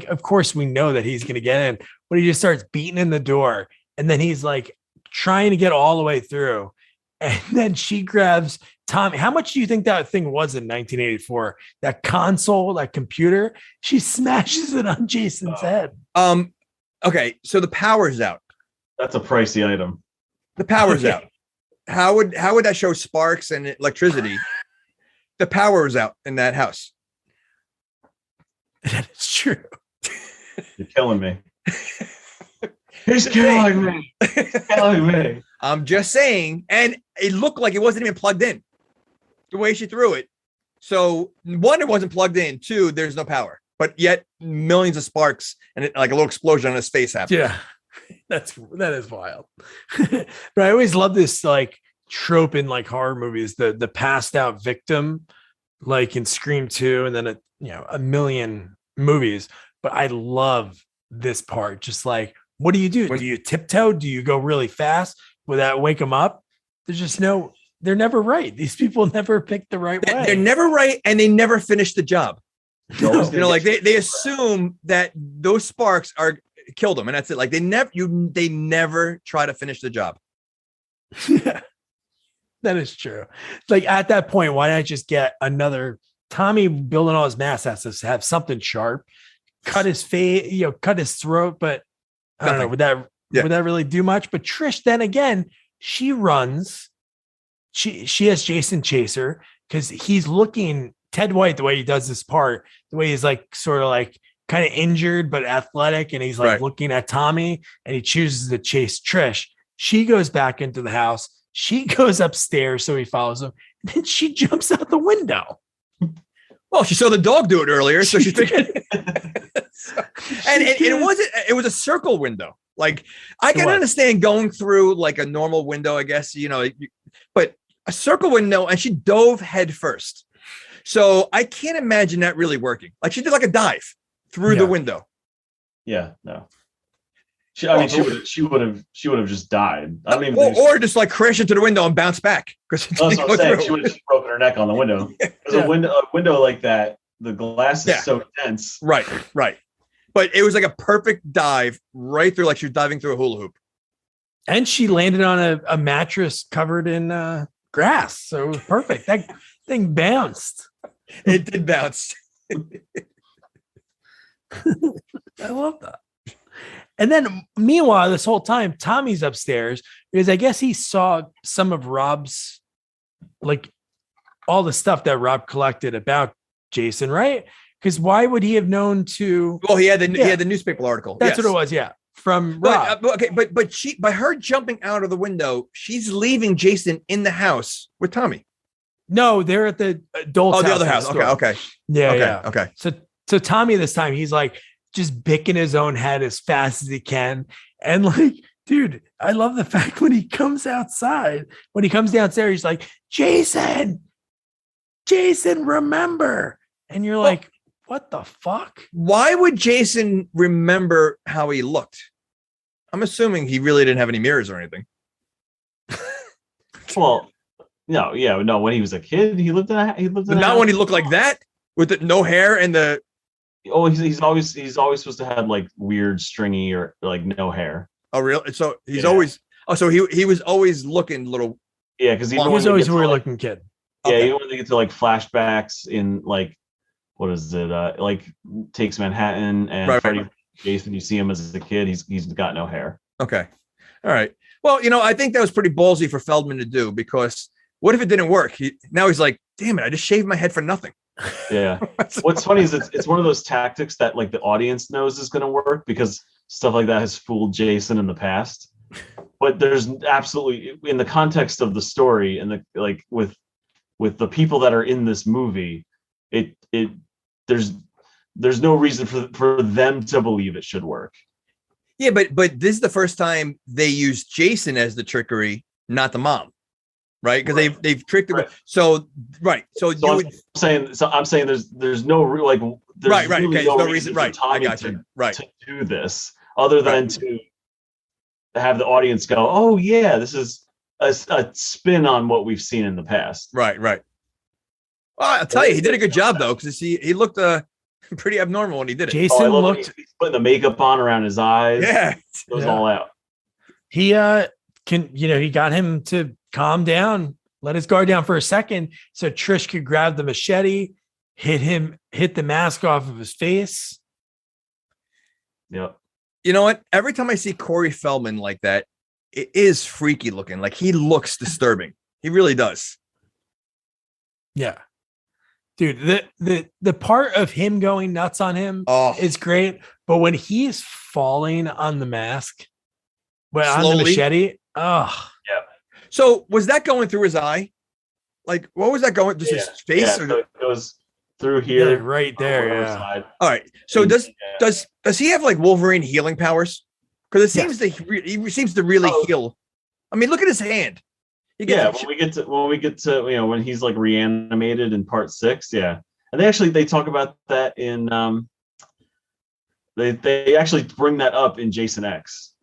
of course we know that he's going to get in, but he just starts beating in the door, and then he's trying to get all the way through, and then she grabs Tommy. How much do you think that thing was in 1984? That console, that computer, she smashes it on Jason's head. Okay, so the power's out. That's a pricey item. The power's out. How would that show sparks and electricity? The power is out in that house. That is true. You're killing me. He's killing me. He's killing me. I'm just saying, and it looked like it wasn't even plugged in the way she threw it. So one, it wasn't plugged in. Two, there's no power, but yet millions of sparks and a little explosion on his face happened. Yeah. That is wild. But I always love this like trope in like horror movies, the passed out victim, like in Scream 2, and then a million movies. But I love this part. Just like, what do you do? Do you tiptoe? Do you go really fast without wake them up? They're never right. These people never pick the right way. They're never right, and they never finish the job. No. Like they assume that those sparks are killed them, and that's it. Like they never try to finish the job. Yeah, that is true. Like at that point, why not just get another Tommy building all his mass has to have something sharp, cut his face, cut his throat, but I don't know, would that really do much? But Trish, then again, she runs. She has Jason chase her because he's looking Ted White, the way he does this part, the way he's like sort of like kind of injured but athletic, and he's like looking at Tommy, and he chooses to chase Trish. She goes back into the house. She goes upstairs, so he follows him. And then she jumps out the window. Well, she saw the dog do it earlier, so she figured. And it was a circle window. Like I can understand going through like a normal window, I guess, but a circle window, and she dove head first. So I can't imagine that really working. Like she did like a dive through the window. Yeah, no. She would have just died. I don't even think or just like crash into the window and bounce back. That's what I'm saying. She would have just broken her neck on the window. Because a window like that, the glass is so dense. Right. But it was like a perfect dive right through, like she was diving through a hula hoop. And she landed on a mattress covered in grass. So it was perfect. That thing bounced. It did bounce. I love that. And then meanwhile, this whole time, Tommy's upstairs because I guess he saw some of Rob's, like all the stuff that Rob collected about Jason, right? Because why would he have known to? Well, he had the newspaper article. That's what it was. Yeah. From Rob. But she, by her jumping out of the window, she's leaving Jason in the house with Tommy. No, they're at the adult house. Oh, the other house. Okay. Yeah. Okay. So Tommy this time, he's like just bicking his own head as fast as he can. And like, dude, I love the fact when he comes downstairs, he's like, Jason, remember. And you're like, what the fuck? Why would Jason remember how he looked? I'm assuming he really didn't have any mirrors or anything. Well, no. When he was a kid, he lived in not when he looked like that with the no hair and the. Oh, he's always supposed to have like weird stringy or like no hair. Oh, really? So he's always. Oh, so he was always looking little. Yeah, because he was always a weird looking kid. Yeah, you want to get to like flashbacks in like. What is it? Like Takes Manhattan and Freddy Jason. You see him as a kid. He's got no hair. Okay. All right. Well, I think that was pretty ballsy for Feldman to do because what if it didn't work? Now he's like, damn it, I just shaved my head for nothing. Yeah. What's funny is it's one of those tactics that like the audience knows is going to work because stuff like that has fooled Jason in the past. But there's absolutely in the context of the story and the like with the people that are in this movie, there's no reason for them to believe it should work. Yeah, but this is the first time they use Jason as the trickery, not the mom, right? Because they've tricked him. Right. So I'm saying there's no real like there's right. Really okay, no reason. Right, I got you. To do this other than to have the audience go, oh yeah, this is a spin on what we've seen in the past. Right. Well, I'll tell you, he did a good job though, because he looked pretty abnormal when he did it. Jason looked he's putting the makeup on around his eyes. Yeah, it goes all out. He he got him to calm down, let his guard down for a second, so Trish could grab the machete, hit the mask off of his face. Yep. You know what? Every time I see Corey Feldman like that, it is freaky looking. Like he looks disturbing. He really does. Yeah. Dude, the part of him going nuts on him is great, but when he's falling on the mask, on the machete, yeah. So was that going through his eye? Like, what was that going? Just his face? Yeah, so it goes through here, right there. Yeah. All right. So does he have like Wolverine healing powers? Because it seems he seems to really heal. I mean, look at his hand. When we get to when he's like reanimated in part 6, and they talk about that in they actually bring that up in Jason X.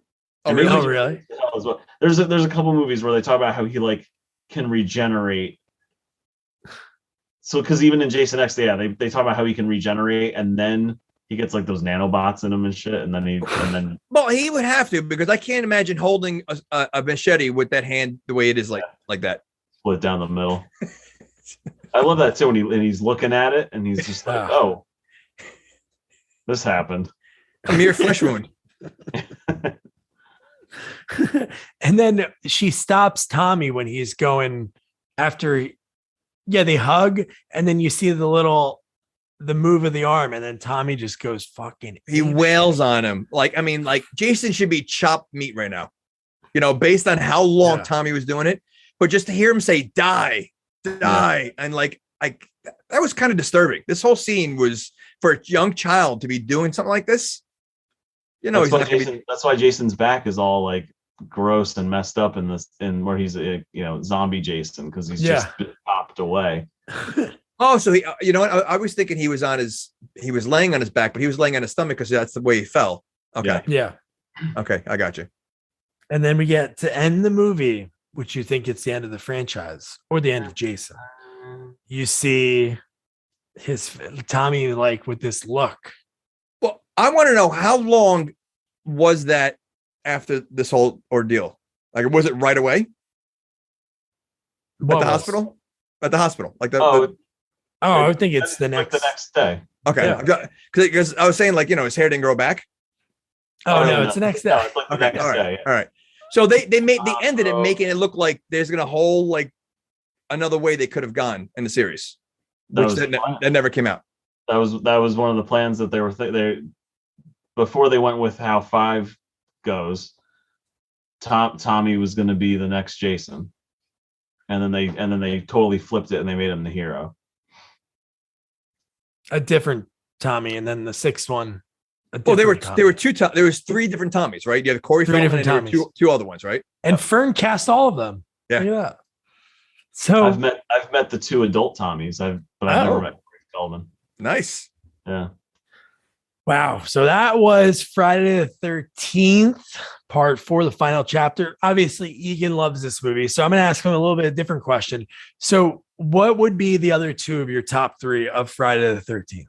Oh, really? Well. There's a couple movies where they talk about how he like can regenerate. So because even in Jason X, they talk about how he can regenerate, and then he gets like those nanobots in him and shit, and then well, he would have to, because I can't imagine holding a machete with that hand the way it is like that. Split down the middle. I love that too when he's looking at it and he's just like, oh, this happened. A mere flesh wound. And then she stops Tommy when he's going after. Yeah, they hug, and then you see the move of the arm, and then Tommy just goes fucking. He wails on him. Like Jason should be chopped meat right now, based on how long Tommy was doing it. But just to hear him say "die," and that was kind of disturbing. This whole scene was for a young child to be doing something like this. That's why Jason's back is all like gross and messed up in where he's zombie Jason, because he's just been popped away. Oh, so he, what? I was thinking he was laying on his back, but he was laying on his stomach because that's the way he fell. Okay. Yeah. Okay. I got you. And then we get to end the movie, which you think it's the end of the franchise or the end of Jason. You see Tommy like with this look. Well, I want to know, how long was that after this whole ordeal? Like, was it right away? At the hospital? At the hospital. Like I think it's the next day. Okay. Because I was saying, his hair didn't grow back. No, it's the next day. No, it's like the next day. All right. So they ended it making it look like there's gonna whole another way they could have gone in the series, that never came out. That was one of the plans that they were before they went with how 5 goes. Tommy was going to be the next Jason, and then they totally flipped it and they made him the hero. A different Tommy, and then the 6th one. There were 3 different Tommies, right? You have Corey Feldman and there were 2 other ones, right? And Fern cast all of them. Yeah. Yeah. So I've met the 2 adult Tommies. I've never met Corey Feldman. Nice. Yeah. Wow. So that was Friday the 13th, part 4, the final chapter. Obviously, Egan loves this movie. So I'm going to ask him a little bit of a different question. So what would be the other 2 of your top 3 of Friday the 13th?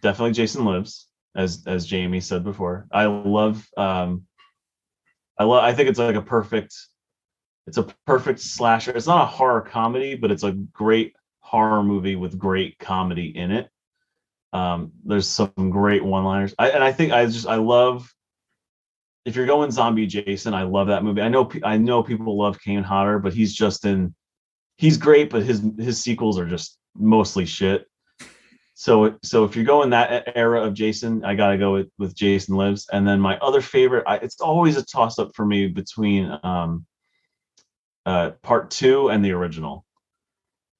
Definitely Jason Lives, as Jamie said before. I think it's like a perfect slasher. It's not a horror comedy, but it's a great horror movie with great comedy in it. There's some great one-liners. I love, if you're going zombie Jason, I love that movie. I know people love Kane Hodder, but he's great, but his sequels are just mostly shit. So if you're going that era of Jason, I gotta go with Jason Lives. And then my other favorite, it's always a toss-up for me between part 2 and the original.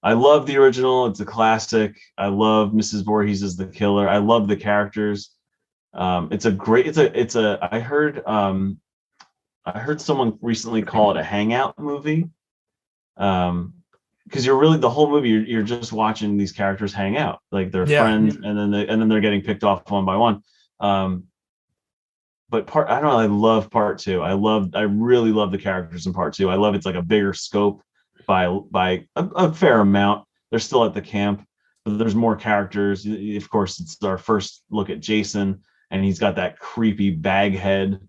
I love the original. It's a classic. I love Mrs. Voorhees as the killer. I love the characters. I heard someone recently call it a hangout movie. Because you're really, the whole movie, you're just watching these characters hang out, like they're friends, and then they're getting picked off one by one. But I don't know, I love part 2. I really love the characters in part 2. I love it's like a bigger scope by a fair amount. They're still at the camp, but there's more characters. Of course, it's our first look at Jason, and he's got that creepy bag head.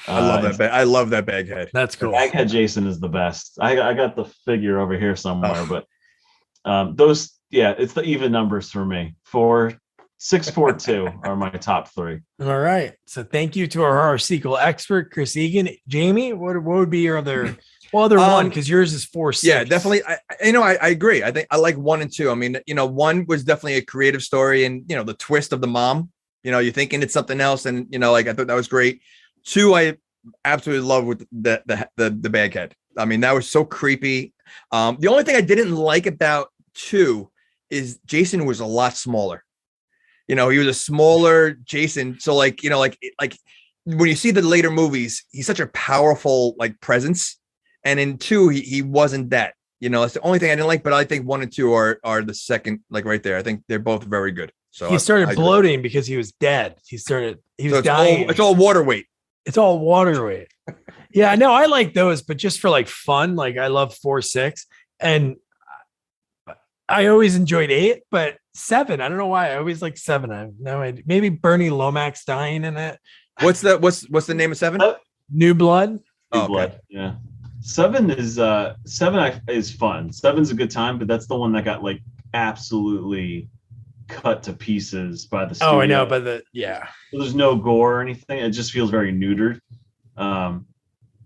I love that bag head. That's cool. Baghead Jason is the best. I got the figure over here somewhere, but those, it's the even numbers for me. 6, 4, 2 are my top 3. All right. So thank you to our horror sequel expert, Chris Egan. Jamie, what would be your other one? Because yours is 4, 6. Yeah, definitely. I agree. I think I like 1 and 2. I mean, 1 was definitely a creative story, and the twist of the mom. You're thinking it's something else, and I thought that was great. 2, I absolutely love with the bag head. I mean, that was so creepy. The only thing I didn't like about 2 is Jason was a lot smaller. You know, he was a smaller Jason. So like, you know, like when you see the later movies, he's such a powerful like presence. And in 2, he wasn't that. You know, that's the only thing I didn't like. But I think 1 and 2 are the second, like right there. I think they're both very good. So he started bloating because he was dead. He was dying. It's all water weight. It's all water weight. Yeah, no, I like those, but just for like fun, like I love 4, 6, and I always enjoyed 8, but 7, I don't know why. I always like 7. I have no idea. Maybe Bernie Lomax dying in it. What's the name of 7? New Blood. New Blood. Yeah. 7 is fun. 7's a good time, but that's the one that got like absolutely cut to pieces by the studio. Oh, I know, but so there's no gore or anything. It just feels very neutered.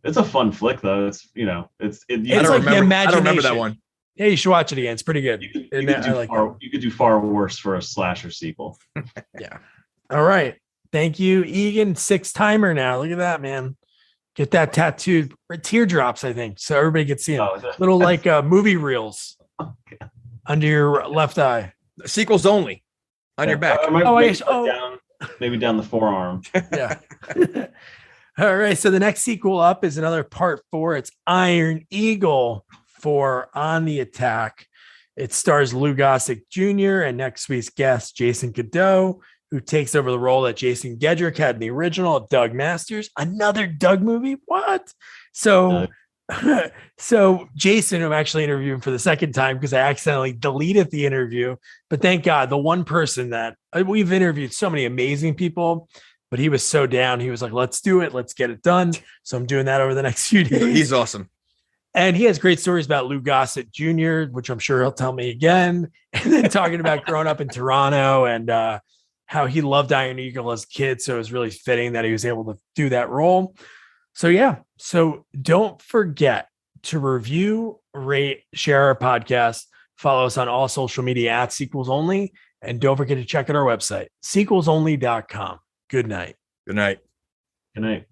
It's a fun flick though. It's it's I like don't the imagination. I don't remember that one. Yeah, you should watch it again. It's pretty good. You could do far worse for a slasher sequel. Yeah. All right. Thank you, Egan. 6-timer now. Look at that, man. Get that tattooed. Teardrops, I think, so everybody can see them. Little like movie reels under your left eye. Sequels only on your back. Maybe down the forearm. Yeah. All right. So the next sequel up is another part 4. It's Iron Eagle for On the Attack. It stars Lou Gossett Jr. and next week's guest, Jason Cadeau, who takes over the role that Jason Gedrick had in the original, Doug Masters. Another Doug movie? What? So Jason, I'm actually interviewing for the second time because I accidentally deleted the interview. But thank God, the one person that we've interviewed so many amazing people, but he was so down. He was like, let's do it. Let's get it done. So I'm doing that over the next few days. He's awesome. And he has great stories about Lou Gossett Jr., which I'm sure he'll tell me again. And then talking about growing up in Toronto and how he loved Iron Eagle as a kid. So it was really fitting that he was able to do that role. So yeah. So don't forget to review, rate, share our podcast, follow us on all social media at Sequels Only. And don't forget to check out our website, sequelsonly.com. Good night. Good night. Good night.